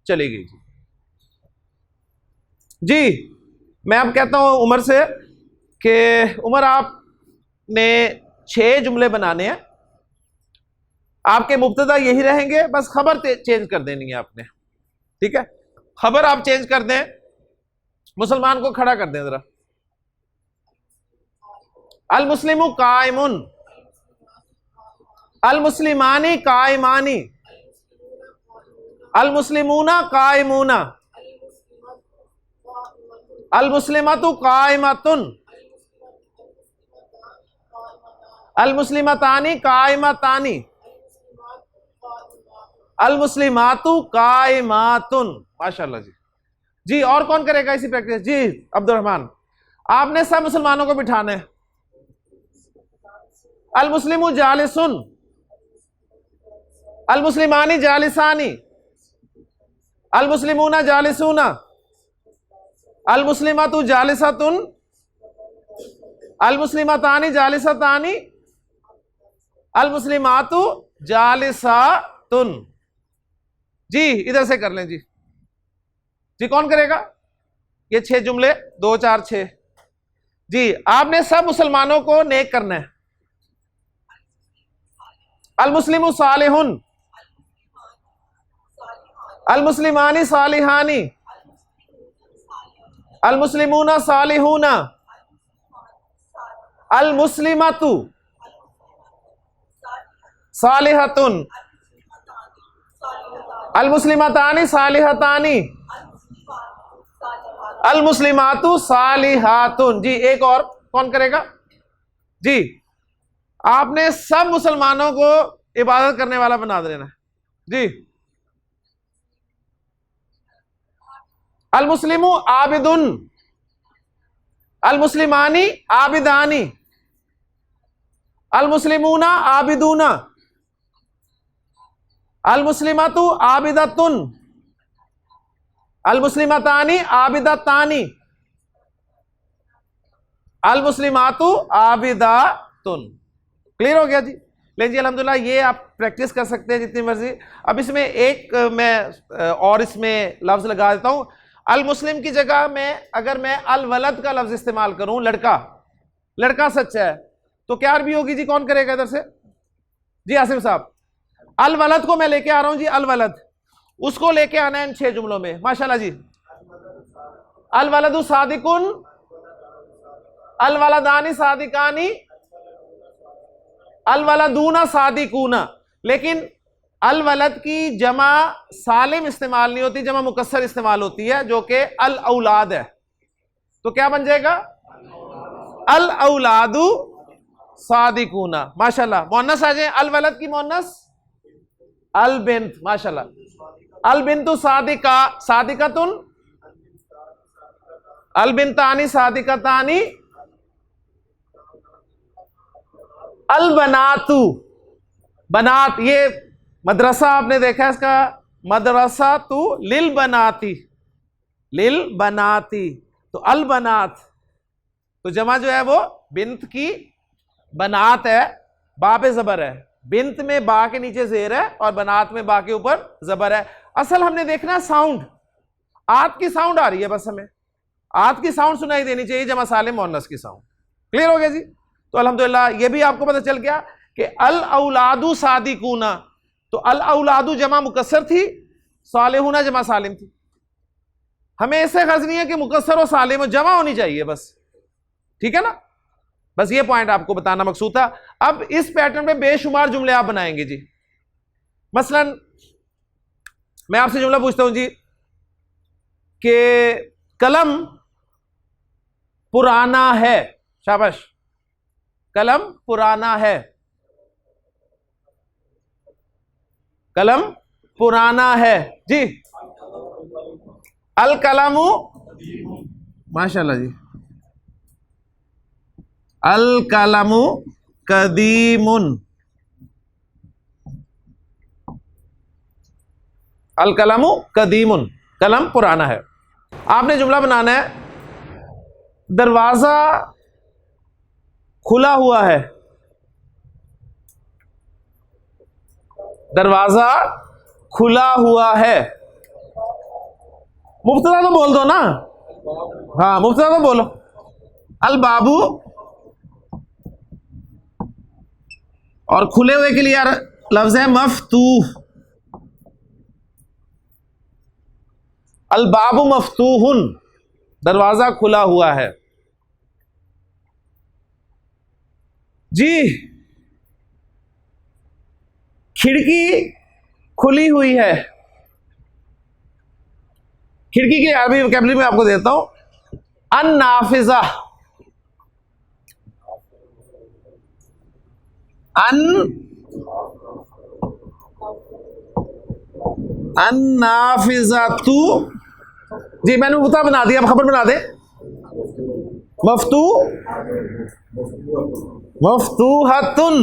चली गई जी। मैं अब कहता हूं उमर से कि उमर आपने 6 जुमले बनाने हैं। आपके मुब्तदा यही रहेंगे, बस खबर चेंज कर देनी है आपने। ठीक है, खबर आप चेंज कर दें। मुसलमान को खड़ा कर दें जरा। अल मुस्लिमु कायमुन, अल मुस्लिमानी कायमानी, अल मुस्लिमूना कायमूना, अल मुस्लिमतु कायमतुन, अल मुस्लिमतानी कायमतानी, अल मुस्लिमातु कायमातुन। माशाल्लाह जी। जी और कौन करेगा इसी प्रैक्टिस? जी अब्दुर्रहमान, आपने सब मुसलमानों को बिठाना है। अल मुस्लिमु जालिसुन, अल मुस्लिमानी जालिसानी, अल मुस्लिमूना जालिसूना, अल मुस्लिमतु जालिसतुन, अल मुस्लिमतानी जालिसतानी, अल मुस्लिमातु जालिसातुन। जी इधर से कर लें जी। जी कौन करेगा ये 6 जुमले? 2 4 6। जी आपने सब मुसलमानों को नेक करना है। अल मुस्लिमु सालिहुन, अल मुस्लिमानी सालिहानी, अल मुस्लिमूना सालिहूना, अल मुस्लिमतु सालिहतुन, अल मुस्लिमतानी सालिहतानी, अल मुस्लिमातु सालिहातुन। जी एक और कौन करेगा? जी आपने सब मुसलमानों को इबादत करने वाला बना देना। जी अल मुस्लिमु आबिदुन, अल मुस्लिमानी आबिदानी, अल मुस्लिमूना आबिदूना, अल मुस्लिमतु आबिदतुन, अल मुस्लिमतानी आबिदतानी, अल मुस्लिमातु आबिदातुन। क्लियर हो गया जी? लेकिन जी अल्हम्दुलिल्लाह ये आप प्रैक्टिस कर सकते हैं जितनी मर्जी। अब इसमें एक मैं और इसमें लफ्ज लगा देता हूं। अल मुस्लिम की जगह में अगर मैं अल वलद का लफ्ज इस्तेमाल करूं, लड़का, लड़का सच्चा है, तो क्या अरबी होगी जी? कौन करेगा इधर से? जी आसिफ साहब। अल वलद को मैं लेके आ रहा हूं जी, अल वलद, उसको लेके आना है इन 6 जुमलों में। माशाल्लाह जी। अल वलदु सादिकुन, अल वलदानी सादिकानी, अल वलदूना सादिकूना। लेकिन अल वलद की जमा सालिम इस्तेमाल नहीं होती, जमा मुकस्सर इस्तेमाल होती है, जो कि अल औलाद है। तो क्या बन जाएगा? अल औलादु सादिकूना। माशाल्लाह। मोहन्नस आ जाए, अल वलद की मोहन्नस अल बिन्त। माशाल्लाह। अल बिन्तु सादिका सादिकतुन, अल बिन्तानी सादिकतानी, अल बनातु बनात। ये मदरसा आपने देखा है इसका, मदरसा तू लिल बनाती, लिल बनाती। तो अल बनात, तो जमा जो है वो बिन्त की बनात है, बा पे जबर है। बिन्त में बा के नीचे जेर है और बनात में बा के ऊपर जबर है। असल हमने देखना साउंड, आत की साउंड आ रही है, बस हमें आत की साउंड सुनाई देनी चाहिए, जमा सालिम मोहन्नस की साउंड। क्लियर हो गया जी? तो अल्हम्दुलिल्लाह ये भी आपको पता चल गया कि अल औलादु सादिकूना, तो अल औलादु जमा मुकस्सर थी, सालिहूना जमा सालिम थी। हमें इससे गर्ज नहीं है कि मुकस्सर और सालिम जमा होनी चाहिए, बस। ठीक है ना? बस ये पॉइंट आपको बताना मकसूद था। अब इस पैटर्न पे बेशुमार जुमले आप बनाएंगे जी। मसलन मैं आपसे जुमला पूछता हूं जी कि कलम पुराना है। शाबाश। कलम पुराना है, कलम पुराना है जी। अल कलमु, माशाल्लाह जी, अल कलमु कदीमुन, अल कलमु कदीमुन, कलम पुराना है। आपने जुमला बनाना है, दरवाजा खुला हुआ है, दरवाजा खुला हुआ है। मुब्तदा तो बोल दो ना, हाँ मुब्तदा तो बोलो। अल बाबू, और खुले हुए के लिए यार लफ्ज है मफ्तूह, अल बाबू मफ्तूहुन, दरवाजा खुला हुआ है जी। खिड़की खुली हुई है, खिड़की की अरबी वोकैबुलरी में आपको देता हूं, अन्नाफिजा, अन्नाफिजातु जी। मैंने मुता बना दिया, अब खबर बना दे। मफ्तू, मफ्तूहतुन,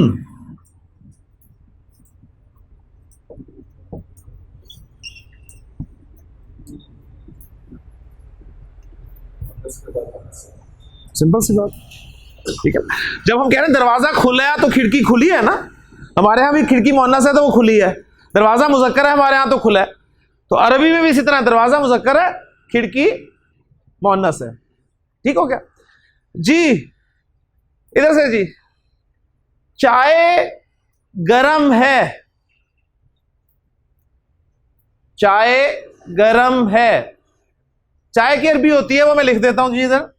सिंपल सी बात। ठीक है। जब हम कह रहे हैं दरवाजा खुला है तो खिड़की खुली है ना, हमारे यहां भी खिड़की मुअन्नस है तो वो खुली है, दरवाजा मुज़क्कर है हमारे यहां तो खुला है। तो अरबी में भी इसी तरह दरवाजा मुज़क्कर है, खिड़की मुअन्नस है। ठीक हो गया जी? इधर से जी, चाय गरम है, चाय गरम है। चाय की अरबी होती है, वो मैं लिख देता हूं जी इधर।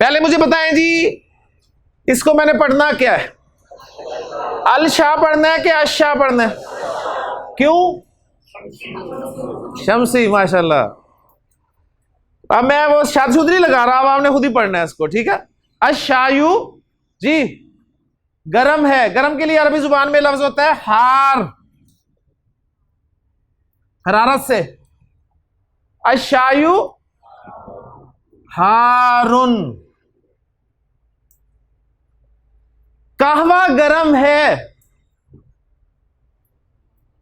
पहले मुझे बताएं जी, इसको मैंने पढ़ना क्या है? अल शाह पढ़ना है कि अशाह पढ़ना है? क्यों? शमसी, माशाल्लाह। अब मैं वो शाद नहीं लगा रहा, अब आपने खुद ही पढ़ना है इसको, ठीक है? अशायु जी गरम है, गरम के लिए अरबी जुबान में लफ्ज होता है हार, हरारत से। अशायु हारुन। कहवा गरम है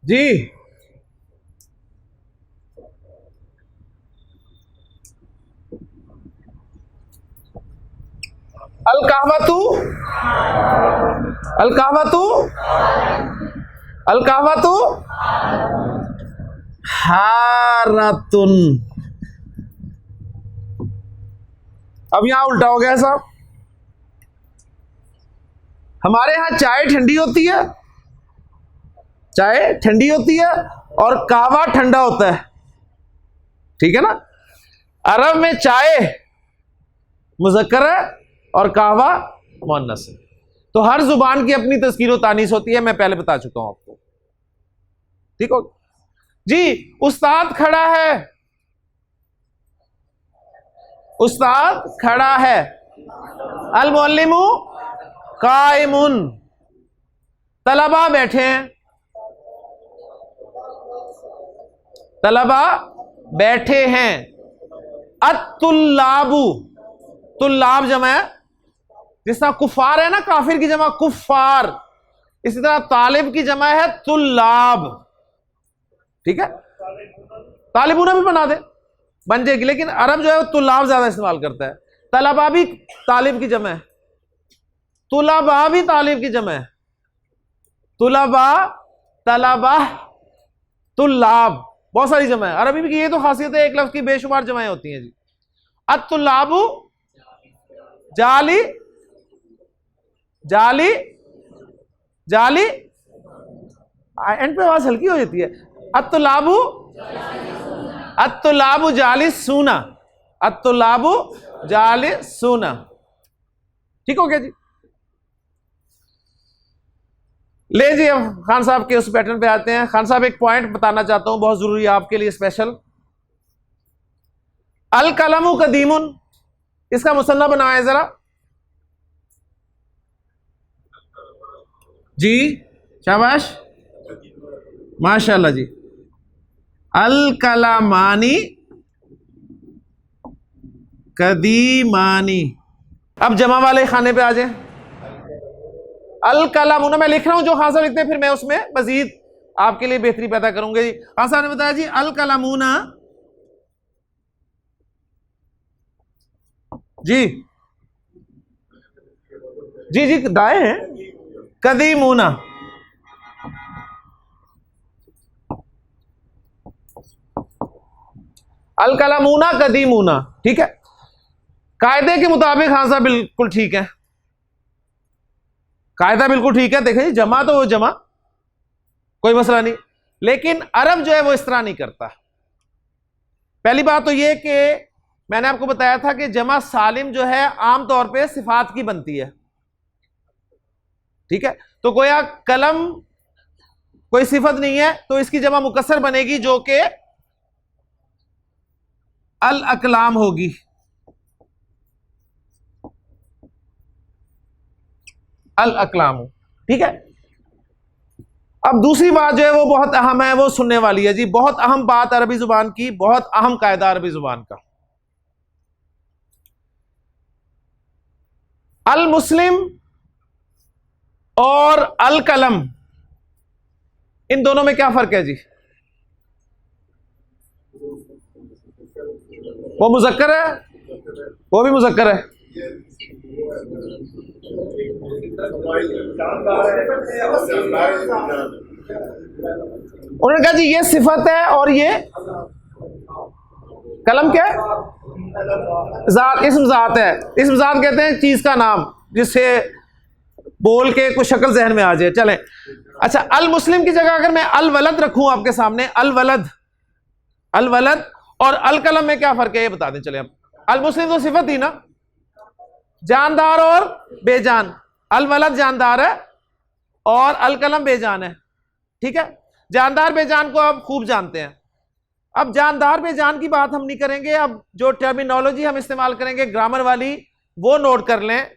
जी, अल कहवतु, अल कहवतु, अल कहवतु हारतुन। अब यहां उल्टा हो गया साहब। हमारे यहां चाय ठंडी होती है, चाय ठंडी होती है और कहवा ठंडा होता है, ठीक है ना? अरब में चाय मुज़क्कर है और कहवा मुअन्नस है। तो हर जुबान की अपनी तज़कीर व तानीस होती है, मैं पहले बता चुका हूं आपको, ठीक हो जी? उस्ताद खड़ा है, उस्ताद खड़ा है। अल मुअल्लिमु काइमुन। तलबा बैठे हैं, तलबा बैठे हैं। अत्तुल्लाबु, तुल्लाब जमा है, जिस तरह कुफार है ना, काफिर की जमा कुफार, इसी तरह तालिब की जमा है तुल्लाब, ठीक है? तालिबूना भी बना दे, बन जाएगी, लेकिन अरब जो है वो तुल्लाब ज्यादा इस्तेमाल करता है। तलबा भी तालिब की जमा है, तुलबा भी तालिब की जमा है, तुलबा, तलबा, तुल्लाब, बहुत सारी जमा है। अरबी की ये तो खासियत है, एक लफ्ज की बेशुमार जमाएं होती हैं जी। अत्तुल्लाबु जाली, जाली, जाली, एंड पे आवाज हल्की हो जाती है। अत्तुल्लाबु, अत्तुल्लाबु जाली सूना, अत्तुल्लाबु जाली सूना, ठीक हो गया जी? ले जी, अब खान साहब के उस पैटर्न पे आते हैं। खान साहब एक पॉइंट बताना चाहता हूं, बहुत जरूरी है आपके लिए स्पेशल। अल कलमु कदीमुन, इसका मुसन्ना बनाया जरा जी, शाबाश, माशाल्लाह जी। अल कलामानी कदीमानी। अब जमा वाले खाने पे आ जाए। अल कलामुना मैं लिख रहा हूं, जो खान साहब लिखते हैं फिर मैं उसमें मजीद आपके लिए बेहतरी पैदा करूंगा जी। खान साहब ने बताया जी अल कलामुना जी, जी जी दाएं हैं, कदीमुना, अल कलामुना कदीमुना, ठीक है? कायदे के मुताबिक खान साहब बिल्कुल ठीक है, कायदा बिल्कुल ठीक है। देखें जमा तो वो जमा, कोई मसला नहीं, लेकिन अरब जो है वो इस तरह नहीं करता। पहली बात तो ये कि मैंने आपको बताया था कि जमा सालिम जो है आमतौर पे सिफात की बनती है, ठीक है? तो गोया कलम कोई सिफत नहीं है, तो इसकी जमा मुकस्सर बनेगी जो कि अल अकलाम होगी, अल अकलाम, ठीक है? अब दूसरी बात जो है वो बहुत अहम है, वो सुनने वाली है जी, बहुत अहम बात अरबी जुबान की, बहुत अहम कायदा अरबी जुबान का। अल मुस्लिम और अल कलम, इन दोनों में क्या फर्क है जी? वो मुज़क्कर है, वो भी मुज़क्कर है। उन्होंने कहा जी ये सिफत है और ये कलम क्या है? जात, इस्म जात है। इस्म जात कहते हैं चीज का नाम, जिससे बोल के कुछ शक्ल जहन में आ जाए। चलें, अच्छा, अल मुस्लिम की जगह अगर मैं अल वलद रखूं आपके सामने, अल वलद, अल वलद और अल कलम में क्या फर्क है ये बता दें। चले, अब अल मुस्लिम तो सिफत ही ना, जानदार और बेजान। अल वलद जानदार है और अल कलम बेजान है, ठीक है। जानदार बेजान को आप खूब जानते हैं। अब जानदार बेजान की बात हम नहीं करेंगे, अब जो टर्मिनोलॉजी हम इस्तेमाल करेंगे ग्रामर वाली वो नोट कर लें।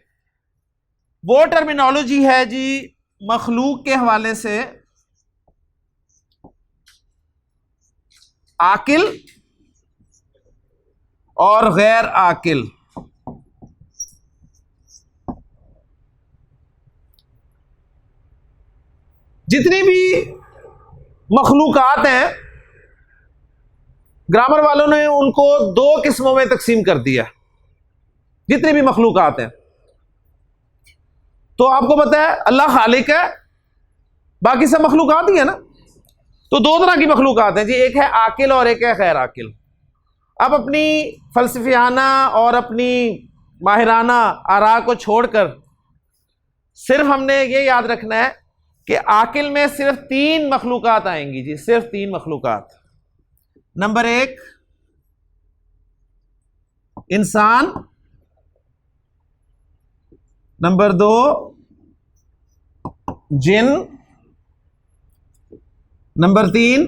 वो टर्मिनोलॉजी है जी मखलूक के हवाले से आकिल और गैर आकिल। जितनी भी मखलूकात हैं ग्रामर वालों ने उनको दो किस्मों में तकसीम कर दिया। जितनी भी मखलूकात हैं, तो आपको पता है अल्लाह खालिक है, बाकी सब मखलूकात ही है ना। तो दो तरह की मखलूकात हैं जी, एक है आकिल और एक है गैर आकिल। अब अपनी फलसफियाना और अपनी माहिराना आरा को छोड़कर सिर्फ हमने ये याद रखना है कि आकिल में सिर्फ तीन मखलूकात आएंगी जी, सिर्फ तीन मखलूकात। नंबर एक इंसान, नंबर दो जिन, नंबर तीन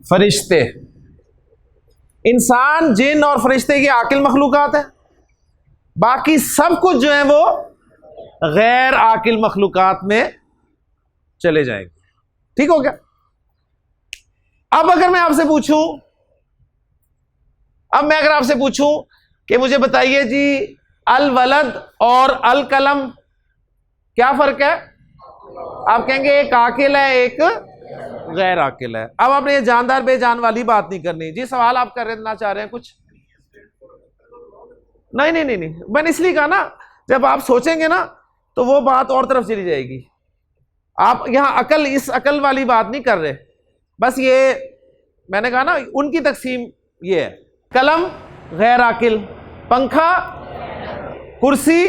फरिश्ते। इंसान, जिन और फरिश्ते की आकिल मखलूकात है, बाकी सब कुछ जो है वो गैर आकिल मखलूकात में चले जाएंगे। ठीक हो गया। अब अगर मैं आपसे पूछूं, अब मैं अगर आपसे पूछूं कि मुझे बताइए जी अल वलद और अल कलम क्या फर्क है, आप कहेंगे एक आकिल है एक गैर आकिल है। अब आपने ये जानदार बेजान वाली बात नहीं करनी जी। सवाल आप करना चाह रहे हैं कुछ? नहीं नहीं नहीं नहीं, मैंने इसलिए कहा ना, जब आप सोचेंगे ना तो वो बात और तरफ चली जाएगी। आप यहां अकल, इस अकल वाली बात नहीं कर रहे, बस ये मैंने कहा ना उनकी तकसीम ये है। कलम गैर आकिल, पंखा, कुर्सी,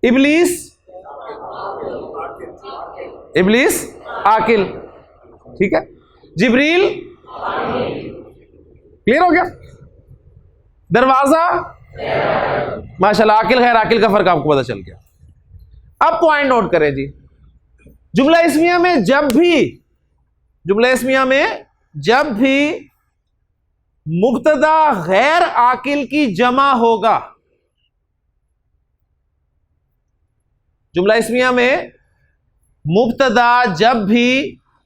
इबलीस, इबलीस आकिल, ठीक है। जिब्रील, क्लियर हो गया। दरवाजा, माशाल्लाह आकिल गैर आकिल का फर्क आपको पता चल गया। अब पॉइंट नोट करें जी, जुमला इस्मिया में जब भी, जुमला इस्मिया में जब भी मुब्तदा गैर आकिल की जमा होगा, जुमला इस्मिया में मुब्तदा जब भी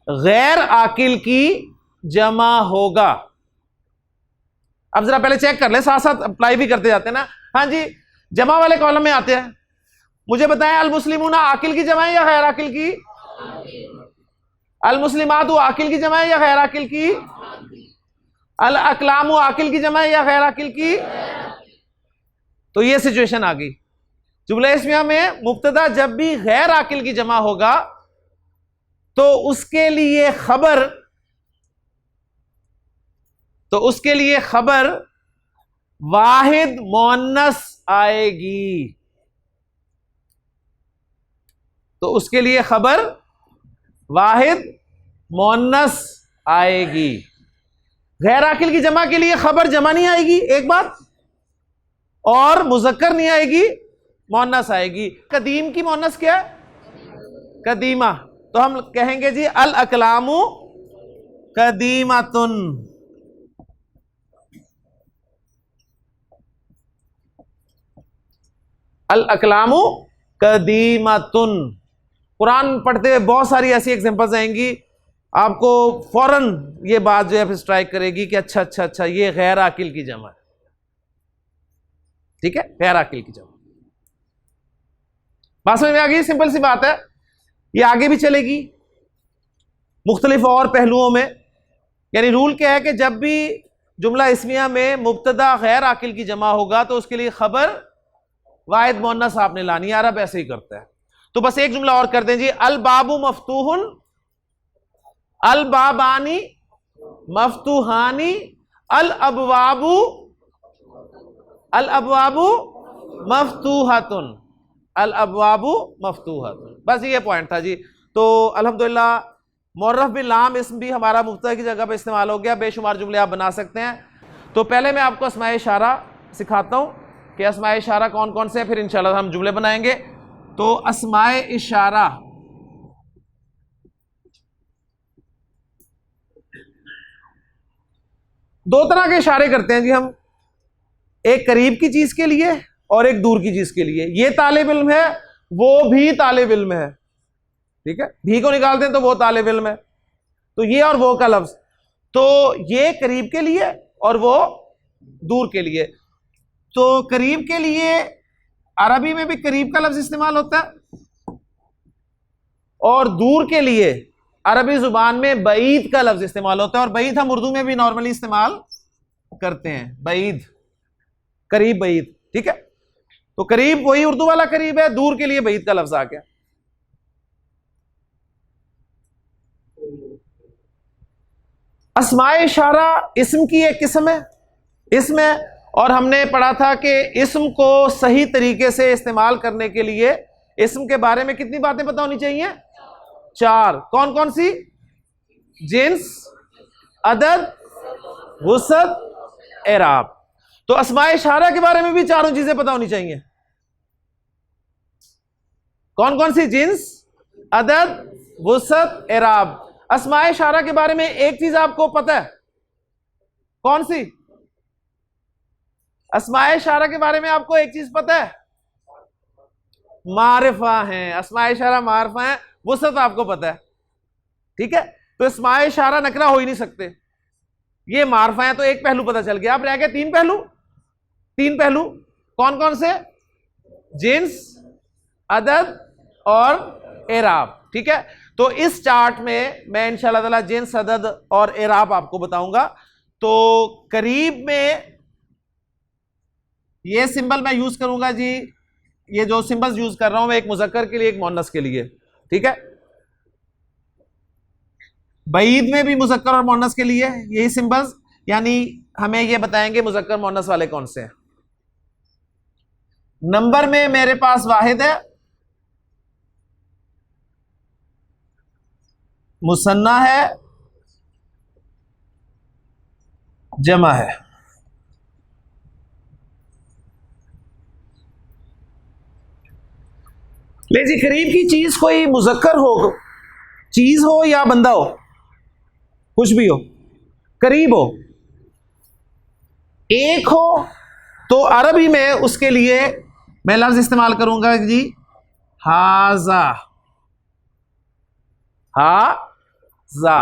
गैर आकिल की जमा होगा। अब जरा पहले चेक कर ले, साथ साथ अप्लाई भी करते जाते हैं ना। हाँ जी, जमा वाले कॉलम में आते हैं। मुझे बताएं अल मुस्लिमूना आकिल की जमा है या गैर आकिल की? अल मुस्लिमातु आकिल की जमा है या गैर आकिल की? अल अकलामु आकिल की जमा है या गैर आकिल की? तो ये सिचुएशन आ गई। जुमला इस्मिया में मुब्तदा जब भी गैर आकिल की जमा होगा तो उसके लिए खबर, तो उसके लिए खबर वाहिद मुअन्नस आएगी। तो उसके लिए खबर वाहिद मुअन्नस आएगी। गैर आकिल की जमा के लिए खबर जमा नहीं आएगी, एक बात, और मुज़क्कर नहीं आएगी, मुअन्नस आएगी। कदीम की मुअन्नस क्या है? कदीमा। तो हम कहेंगे जी अल अकलामु कदीमातुन। अल अकलामु कदीमातुन। कुरान पढ़ते हुए बहुत सारी ऐसी एग्जांपल्स आएंगी, आपको फौरन ये बात जो है स्ट्राइक करेगी कि अच्छा अच्छा अच्छा ये गैर आकिल की जमा है। ठीक है, गैर आकिल की जमा। बात समझ में आ गई? सिंपल सी बात है, ये आगे भी चलेगी मुख्तलिफ और पहलुओं में। यानी रूल क्या है कि जब भी जुमला इस्मिया में मुब्तदा गैर आकिल की जमा होगा तो उसके लिए खबर वाहिद मुअन्नस आपने लानी। अरब ऐसे ही करता है। तो बस एक जुमला और कर दें जी, अल बाबू मफ्तूहुन, अल बाबानी मफ्तूहानी, अल अबवाबू, अल अबवाबू मफ्तूहतुन, अल अबवाबू मफ्तूहतुन। बस ये पॉइंट था जी। तो अल्हम्दुलिल्लाह मुअर्रफ बिल लाम इस्म भी हमारा मुब्तदा की जगह पे इस्तेमाल हो गया। बेशुमार जुमले आप बना सकते हैं। तो पहले मैं आपको अस्माए इशारा सिखाता हूँ कि अस्माए इशारा कौन कौन से हैं, फिर इंशाल्लाह हम जुमले बनाएंगे। तो अस्माए इशारा दो तरह के इशारे करते हैं जी हम, एक करीब की चीज के लिए और एक दूर की चीज के लिए। ये तालिब इल्म है, वो भी तालिब इल्म है, ठीक है, भी को निकालते हैं तो वो तालिब इल्म है। तो ये और वो का लफ्ज, तो ये करीब के लिए और वो दूर के लिए। तो करीब के लिए अरबी में भी करीब का लफ्ज इस्तेमाल होता है और दूर के लिए अरबी जुबान में बईद का लफ्ज इस्तेमाल होता है। और बईद हम उर्दू में भी नॉर्मली इस्तेमाल करते हैं, बईद, करीब, बईद, ठीक है। तो करीब वही उर्दू वाला करीब है, दूर के लिए बईद का लफ्ज आ गया। अस्माए इशारा इस्म की एक किस्म है, इस्म है, और हमने पढ़ा था कि इस्म को सही तरीके से इस्तेमाल करने के लिए इस्म के बारे में कितनी बातें पता होनी चाहिए? 4। कौन कौन सी? जिन्स, अदद, वुसअत, एराब। तो अस्माए इशारा के बारे में भी चारों चीजें पता होनी चाहिए। कौन कौन सी? जिन्स, अदद, वुसअत, एराब। अस्माए इशारा के बारे में एक चीज आपको पता है, कौन सी? अस्माए इशारा के बारे में आपको एक चीज पता है, मारिफा है। अस्माए इशारा मारिफा है, वुसअत आपको पता है, ठीक है। तो अस्माए इशारा नकरा हो ही नहीं सकते, ये मारिफा है। तो एक पहलू पता चल गया, अब रह गए 3 पहलू। 3 पहलू कौन कौन से? जिन्स, अदद और एराब, ठीक है। तो इस चार्ट में मैं इंशाअल्लाह ताला जिन्स, अदद और एराब आपको बताऊंगा। तो करीब में ये सिंबल मैं यूज करूंगा जी, ये जो सिंबल्स यूज कर रहा हूं मैं, एक मुजक्कर के लिए, एक मुअन्नस के लिए, ठीक है। बईद में भी मुजक्कर और मुअन्नस के लिए यही सिंबल्स, यानी हमें ये बताएंगे मुजक्कर मुअन्नस वाले कौन से हैं। नंबर में मेरे पास वाहिद है, मुसन्ना है, जमा है। ले जी, करीब की चीज कोई मुजक्कर हो, चीज हो या बंदा हो, कुछ भी हो, करीब हो, एक हो, तो अरबी में उसके लिए मैं लफ्ज इस्तेमाल करूंगा जी, हाजा। हाजा,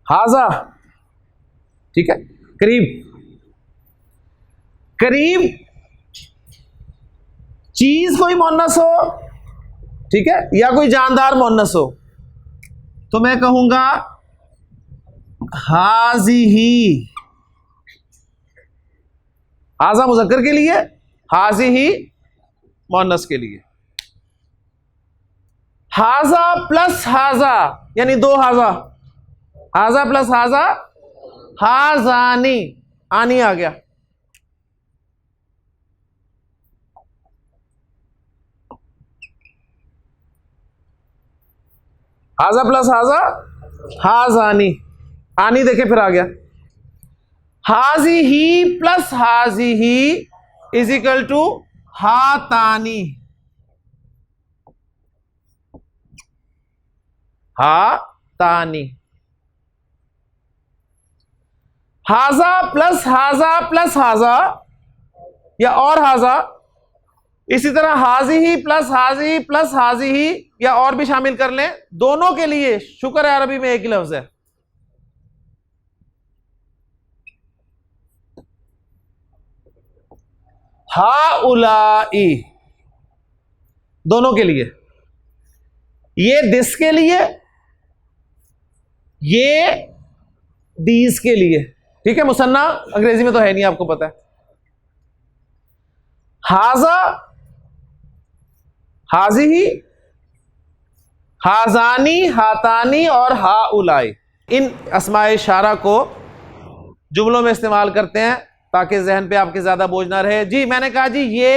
हाजा, ठीक है। करीब, करीब चीज कोई मुअन्नस हो, ठीक है, या कोई जानदार मुअन्नस हो, तो मैं कहूंगा हाजिही। हाजा मुजक्कर के लिए, हाजिही मुअन्नस के लिए। हाजा प्लस हाजा यानी 2 हाजा, हाजा प्लस हाजा, हाजानी, आनी आ गया। हाजा प्लस हाजा, हाजानी, आनी देखे फिर आ गया। हाजी ही प्लस हाजी ही इज इक्वल टू हातानी, हातानी। हाजा प्लस हाजा या और हाजा, इसी तरह हाजी ही प्लस हाजी ही या और भी शामिल कर लें, दोनों के लिए शुक्र है अरबी में एक ही लफ्ज है। हाउलाई, दोनों के लिए, ये दिस के लिए, ये दीज के लिए, ठीक है। मुसन्ना अंग्रेजी में तो है नहीं, आपको पता है। हाजा, हाजी ही, हाजानी, हातानी और हाउलाई, इन अस्माए इशारा को जुमलों में इस्तेमाल करते हैं ताकि जहन पे आपके ज्यादा बोझ ना रहे। जी मैंने कहा जी ये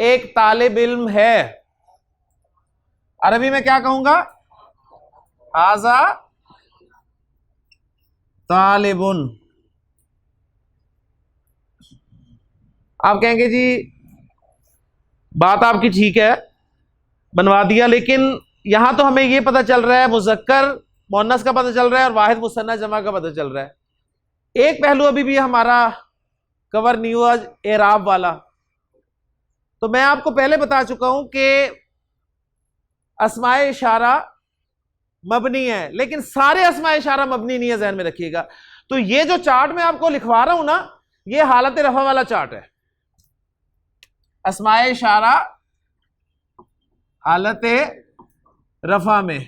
एक तालिब इल्म है, अरबी में क्या कहूंगा? हाजा तालिबुन। आप कहेंगे जी बात आपकी ठीक है, बनवा दिया, लेकिन यहां तो हमें यह पता चल रहा है मुज़क्कर मुअन्नस का पता चल रहा है और वाहिद मुसन्ना जमा का पता चल रहा है। एक पहलू अभी भी हमारा कवर नहीं हुआ, एराब वाला। तो मैं आपको पहले बता चुका हूं कि अस्माए इशारा मबनी है, लेकिन सारे अस्माए इशारा मबनी नहीं है, ज़हन में रखिएगा। तो ये जो चार्ट मैं आपको लिखवा रहा हूं ना, ये हालत रफा वाला चार्ट है। अस्माए इशारा हालत रफा में,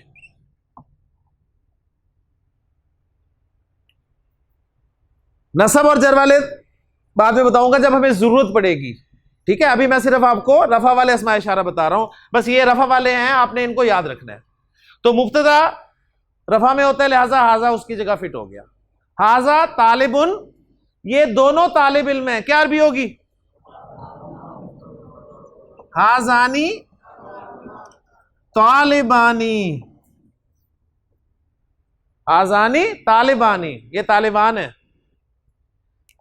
नसब और जर वाले बाद में बताऊंगा जब हमें जरूरत पड़ेगी, ठीक है। अभी मैं सिर्फ आपको रफा वाले अस्माए इशारा बता रहा हूं, बस ये रफा वाले हैं, आपने इनको याद रखना है। तो मुब्तदा रफा में होता है, लिहाजा हाजा उसकी जगह फिट हो गया। हाजा तालिबुन, ये दोनों तालिब इल्म है, क्या अरबी होगी? हाजानी तालिबानी, हाजानी तालिबानी, ये तालिबान है।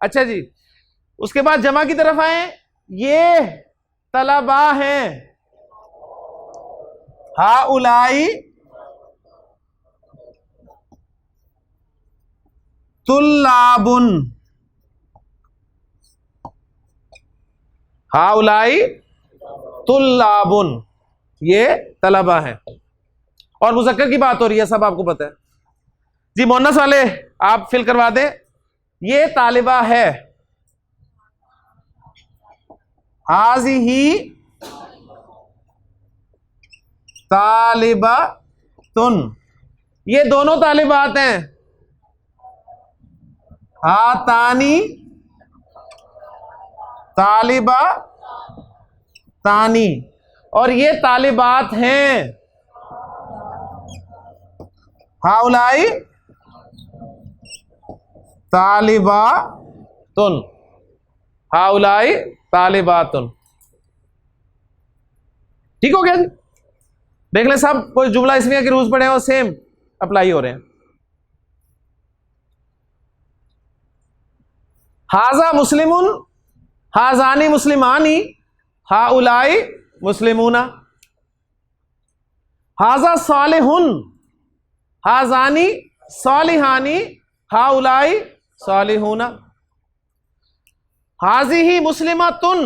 अच्छा जी, उसके बाद जमा की तरफ आए, ये तलबा हैं, हाउलाई तुल्लाबुन, हाउलाई तुल्लाबुन, ये तलबा हैं। और मुज़क्कर की बात हो रही है, सब आपको पता है जी। मुअन्नस वाले आप फिल करवा दें, ये तालिबा है, हाज़िही तालिबातुन, ये दोनों तालिबात हैं, हातानी तालिबा तानी, और ये तालिबात हैं, हाउलाई तालिबातुन, हाउलाई तालिबातुन। ठीक हो गया जी? देख ले सब, कोई जुमला इसमिया के रूल्स पड़े हैं वो सेम अप्लाई हो रहे हैं। हाजा मुस्लिमुन, हाजानी मुस्लिमानी, हाउलाई मुस्लिमूना। हाजा सालिहुन, हाजानी सालिहानी, हाउलाई सालिहूना। हाजिही मुस्लिमतुन,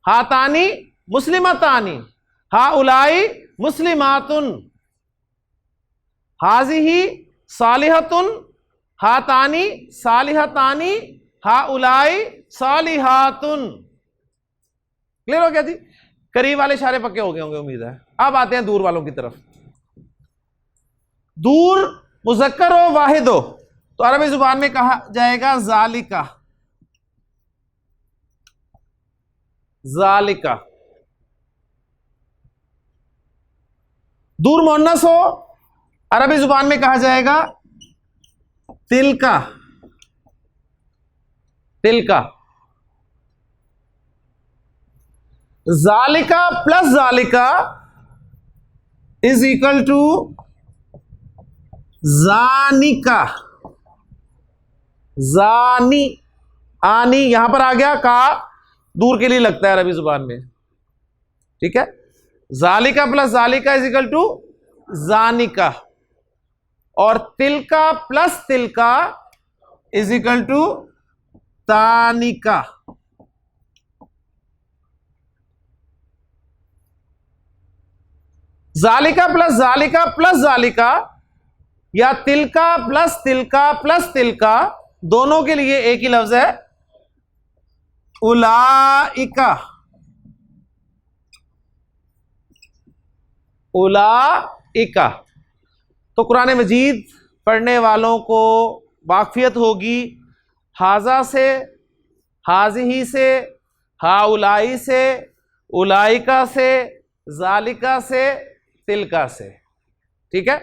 हातानी मुस्लिमतानी, हाउलाई मुस्लिमातुन। हाजिही सालिहतुन, हातानी सालिहतानी, हाउलाई सालिहातुन। क्लियर हो गया जी? करीब वाले इशारे पक्के हो गए होंगे उम्मीद है। अब आते हैं दूर वालों की तरफ। दूर मुज़क्कर हो वाहिद हो तो अरबी जुबान में कहा जाएगा ज़ालिका, ज़ालिका। दूर मुअन्नस हो अरबी जुबान में कहा जाएगा तिलका, तिलका। ज़ालिका प्लस ज़ालिका इज इक्वल टू ज़ानिका, ज़ानी, आनी यहां पर आ गया, का दूर के लिए लगता है अरबी जुबान में, ठीक है। ज़ालिका प्लस ज़ालिका इज इक्वल टू ज़ानिका, और तिलका प्लस तिलका इज इक्वल टू तानिका। ज़ालिका प्लस ज़ालिका प्लस ज़ालिका या तिलका प्लस तिलका दोनों के लिए एक ही लफ्ज है उलाइका, उलाइका। तो कुरान मजीद पढ़ने वालों को वाकफियत होगी हाजा से, हाजिही से, हाउलाई से, उलाइका से, ज़ालिका से, तिलका से, ठीक है।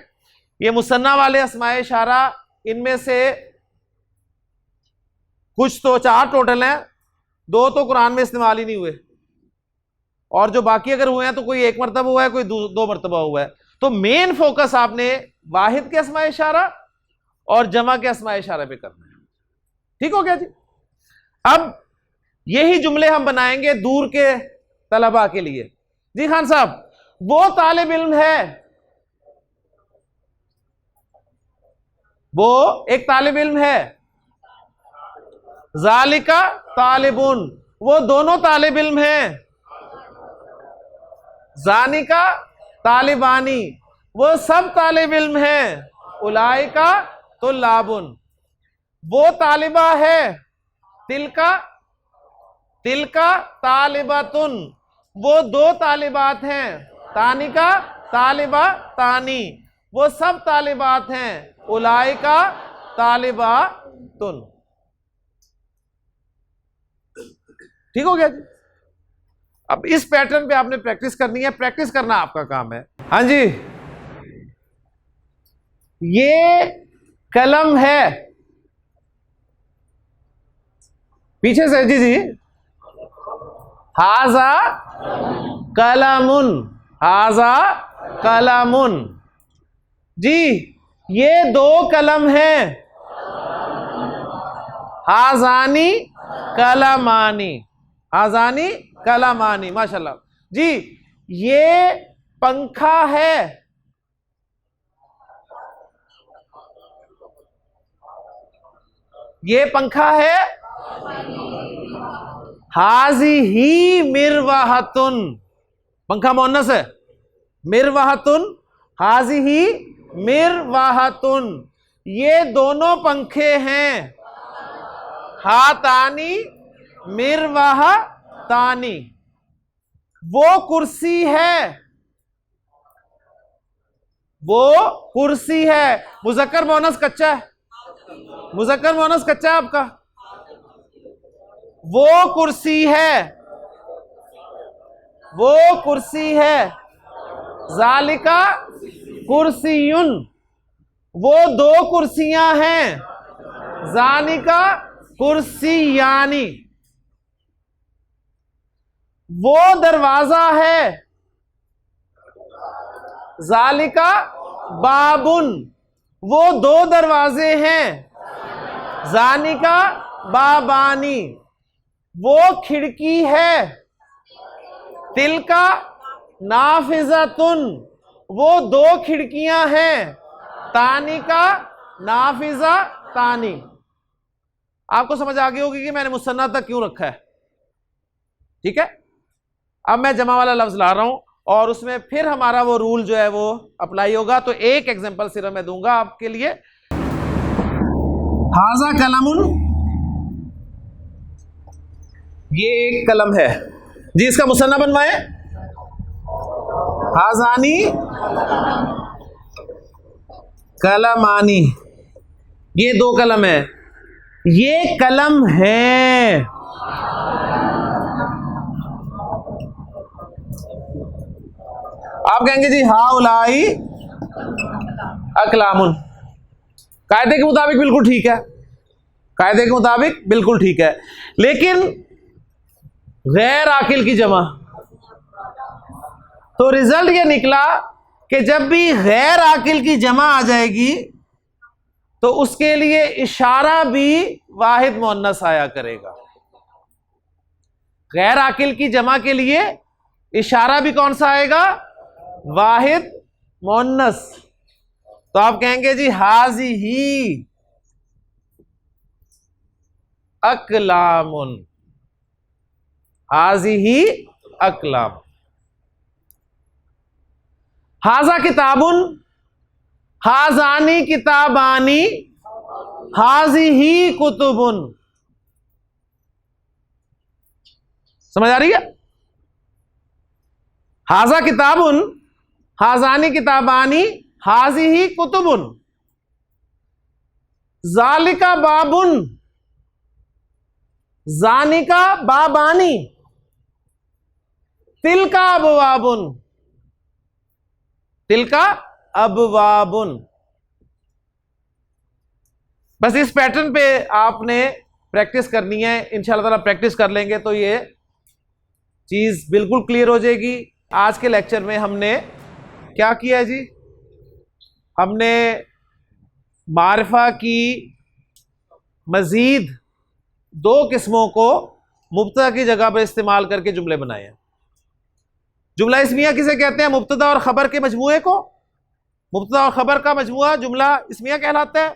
ये मुसन्ना वाले अस्माए इशारा, इनमें से कुछ तो 4 टोटल हैं, 2 तो कुरान में इस्तेमाल ही नहीं हुए, और जो बाकी अगर हुए हैं तो कोई एक मरतबा हुआ है, कोई दो मरतबा हुआ है। तो मेन फोकस आपने वाहिद के अस्मा इशारा और जमा के अस्मा इशारा पे करना है। ठीक हो गया जी। अब यही जुमले हम बनाएंगे दूर के तलबा के लिए। जी खान साहब, वो तालिब इल्म है, वो एक तालिब इल्म है, जालिका तालिबुन, वो दोनों तालिब इल्म हैं, जानिका तालिबानी, वो सब तालिब इल्म हैं, उलाइका तुल्लाबुन, वो तालिबा है, तिलका तालिबातुन, वो दो तालिबात हैं, तानिका तालिबा तानी, वो सब तालिबात हैं, उलाइका तालिबातुन। ठीक हो गया जी। अब इस पैटर्न पे आपने प्रैक्टिस करनी है, प्रैक्टिस करना आपका काम है। हाँ जी, ये कलम है, पीछे से जी, हाजा कलमुन, हाजा कलमुन। जी ये दो कलम हैं, हाजानी कलमानी, हाजानी कलमानी, माशाल्लाह। जी ये पंखा है, ये पंखा है, हाजी ही मिरवाहतुन, पंखा मोन्नस है, मिरवाहतुन, हाजी ही मिरवाहतुन, ये दोनों पंखे हैं, हातानी मिरवाहतानी, वो कुर्सी है, वो कुर्सी है। मुज़क्कर मोनस कच्चा है, मुज़क्कर मोनस कच्चा है आपका, वो कुर्सी है, वो कुर्सी है, जालिका कुर्सियुन, वो दो कुर्सियां हैं, जानिका कुर्सियानी, वो दरवाजा है, जालिका बाबुन, वो दो दरवाजे हैं, जानिका बाबानी, वो खिड़की है, तिलका नाफिजातुन, वो दो खिड़कियां हैं, तानिका नाफिजा तानी। आपको समझ आ गई होगी कि मैंने मुसन्ना तक क्यों रखा है। ठीक है, अब मैं जमा वाला लफ्ज ला रहा हूं और उसमें फिर हमारा वो रूल जो है वो अप्लाई होगा। तो एक एग्जांपल सिर्फ मैं दूंगा आपके लिए। हाजा कलमुन, ये एक कलम है जी, इसका मुसन्ना बनवाए, हाजानी कलमानी, ये दो कलम है, ये कलम है। आप कहेंगे जी हाउलाई अकलामुन, कायदे के मुताबिक बिल्कुल ठीक है, कायदे के मुताबिक बिल्कुल ठीक है, लेकिन गैर आकिल की जमा। तो रिजल्ट ये निकला कि जब भी गैर आकिल की जमा आ जाएगी तो उसके लिए इशारा भी वाहिद मुअन्नस आया करेगा। गैर आकिल की जमा के लिए इशारा भी कौन सा आएगा? वाहिद मुअन्नस। तो आप कहेंगे जी हाजी ही अकलामुन, हाजी ही अकलाम। हाजा किताबुन, हाजानी किताबानी, हाजी ही कुतुबुन। समझ आ रही है? हाजा किताबुन, हाजानी किताबानी, हाजी ही कुतुबुन। जालिका बाबुन, जानिका बाबानी, तिलका अबवाबुन, तिलका अबवाबुन। बस इस पैटर्न पे आपने प्रैक्टिस करनी है। इंशाअल्लाह ताला प्रैक्टिस कर लेंगे तो ये चीज़ बिल्कुल क्लियर हो जाएगी। आज के लेक्चर में हमने क्या किया है जी, हमने मारिफा की मज़ीद 2 किस्मों को मुब्तदा की जगह पर इस्तेमाल करके जुमले बनाए हैं। जुमला इस्मिया किसे कहते हैं? मुब्तदा और ख़बर के मजमूए को। मुब्तदा और ख़बर का मजमूआ जुमला इस्मिया कहलाता है।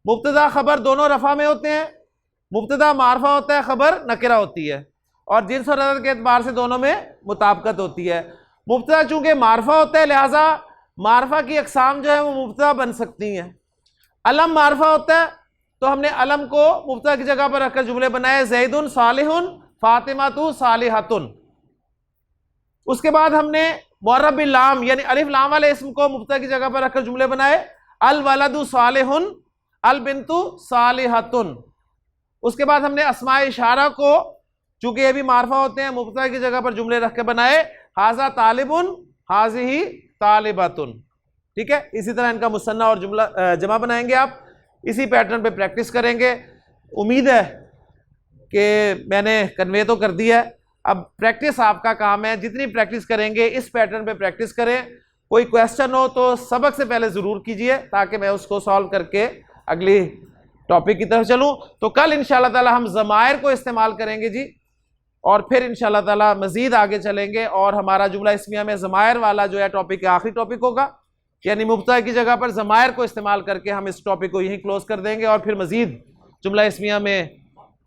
मुब्तदा ख़बर दोनों रफ़ा में होते हैं। मुब्तदा मारफा होता है, ख़बर नकिरा होती है, और जिन्स और अदद के एतबार से दोनों में मुताबिकत होती है। मुब्तदा चूँकि मारफा होता है, लिहाजा मारफा की अक़साम जो है वो मुब्तदा बन सकती हैं। अलम मारफा होता है, तो हमने अलम को मुब्तदा की जगह पर रखकर जुमले बनाए, ज़ैदुन सालिहुन फ़ातिमातु सालिहतुन। उसके बाद हमने मुअर्रब बिल लाम यानी अलिफ लाम वाले इसम को मुब्तदा की जगह पर रखकर जुमले बनाए, अल वलदु सालिहुन अल बिन्तु सालिहतुन। उसके बाद हमने अस्माए इशारा को, चूंकि ये भी मारफा होते हैं, मुब्तदा की जगह पर जुमले रख के बनाए, हाजा तालिबुन हाजिही तालिबतुन। ठीक है, इसी तरह इनका मुसन्ना और जुमला जमा बनाएंगे। आप इसी पैटर्न पे प्रैक्टिस करेंगे। उम्मीद है कि मैंने कन्वे तो कर दिया है। अब प्रैक्टिस आपका काम है, जितनी प्रैक्टिस करेंगे इस पैटर्न पे प्रैक्टिस करें। कोई क्वेश्चन हो तो सबक से पहले ज़रूर कीजिए, ताकि मैं उसको सॉल्व करके अगली टॉपिक की तरफ चलूँ। तो कल इंशाअल्लाह ताला हम ज़मायर को इस्तेमाल करेंगे जी, और फिर इंशाअल्लाह ताला मज़ीद आगे चलेंगे, और हमारा जुमला इस्मिया में ज़मायर वाला जो है टॉपिक आखिरी टॉपिक होगा, यानी मुब्तदा की जगह पर ज़मायर को इस्तेमाल करके हम इस टॉपिक को यहीं क्लोज कर देंगे। और फिर मज़ीद जुमला इस्मिया में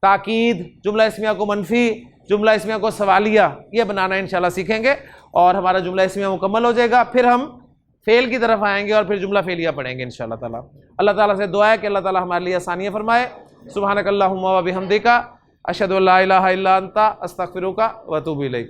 ताकीद, जुमला इस्मिया को मनफी, जुमला इस्मिया को सवालिया, ये बनाना इंशाल्लाह सीखेंगे, और हमारा जुमला इस्मिया मुकम्मल हो जाएगा। फिर हम फ़ेल की तरफ आएंगे और फिर जुमला फ़ेलिया पढ़ेंगे इंशाल्लाह ताला। अल्लाह ताला से दुआ है कि अल्लाह ताला हमारे लिए आसानियाँ फरमाए। सुब्हानकल्लाहुम्मा व बिहम्दिका अशहदु अल्ला इलाहा इल्ला अंता अस्तगफिरुका व अतूबु इलैक।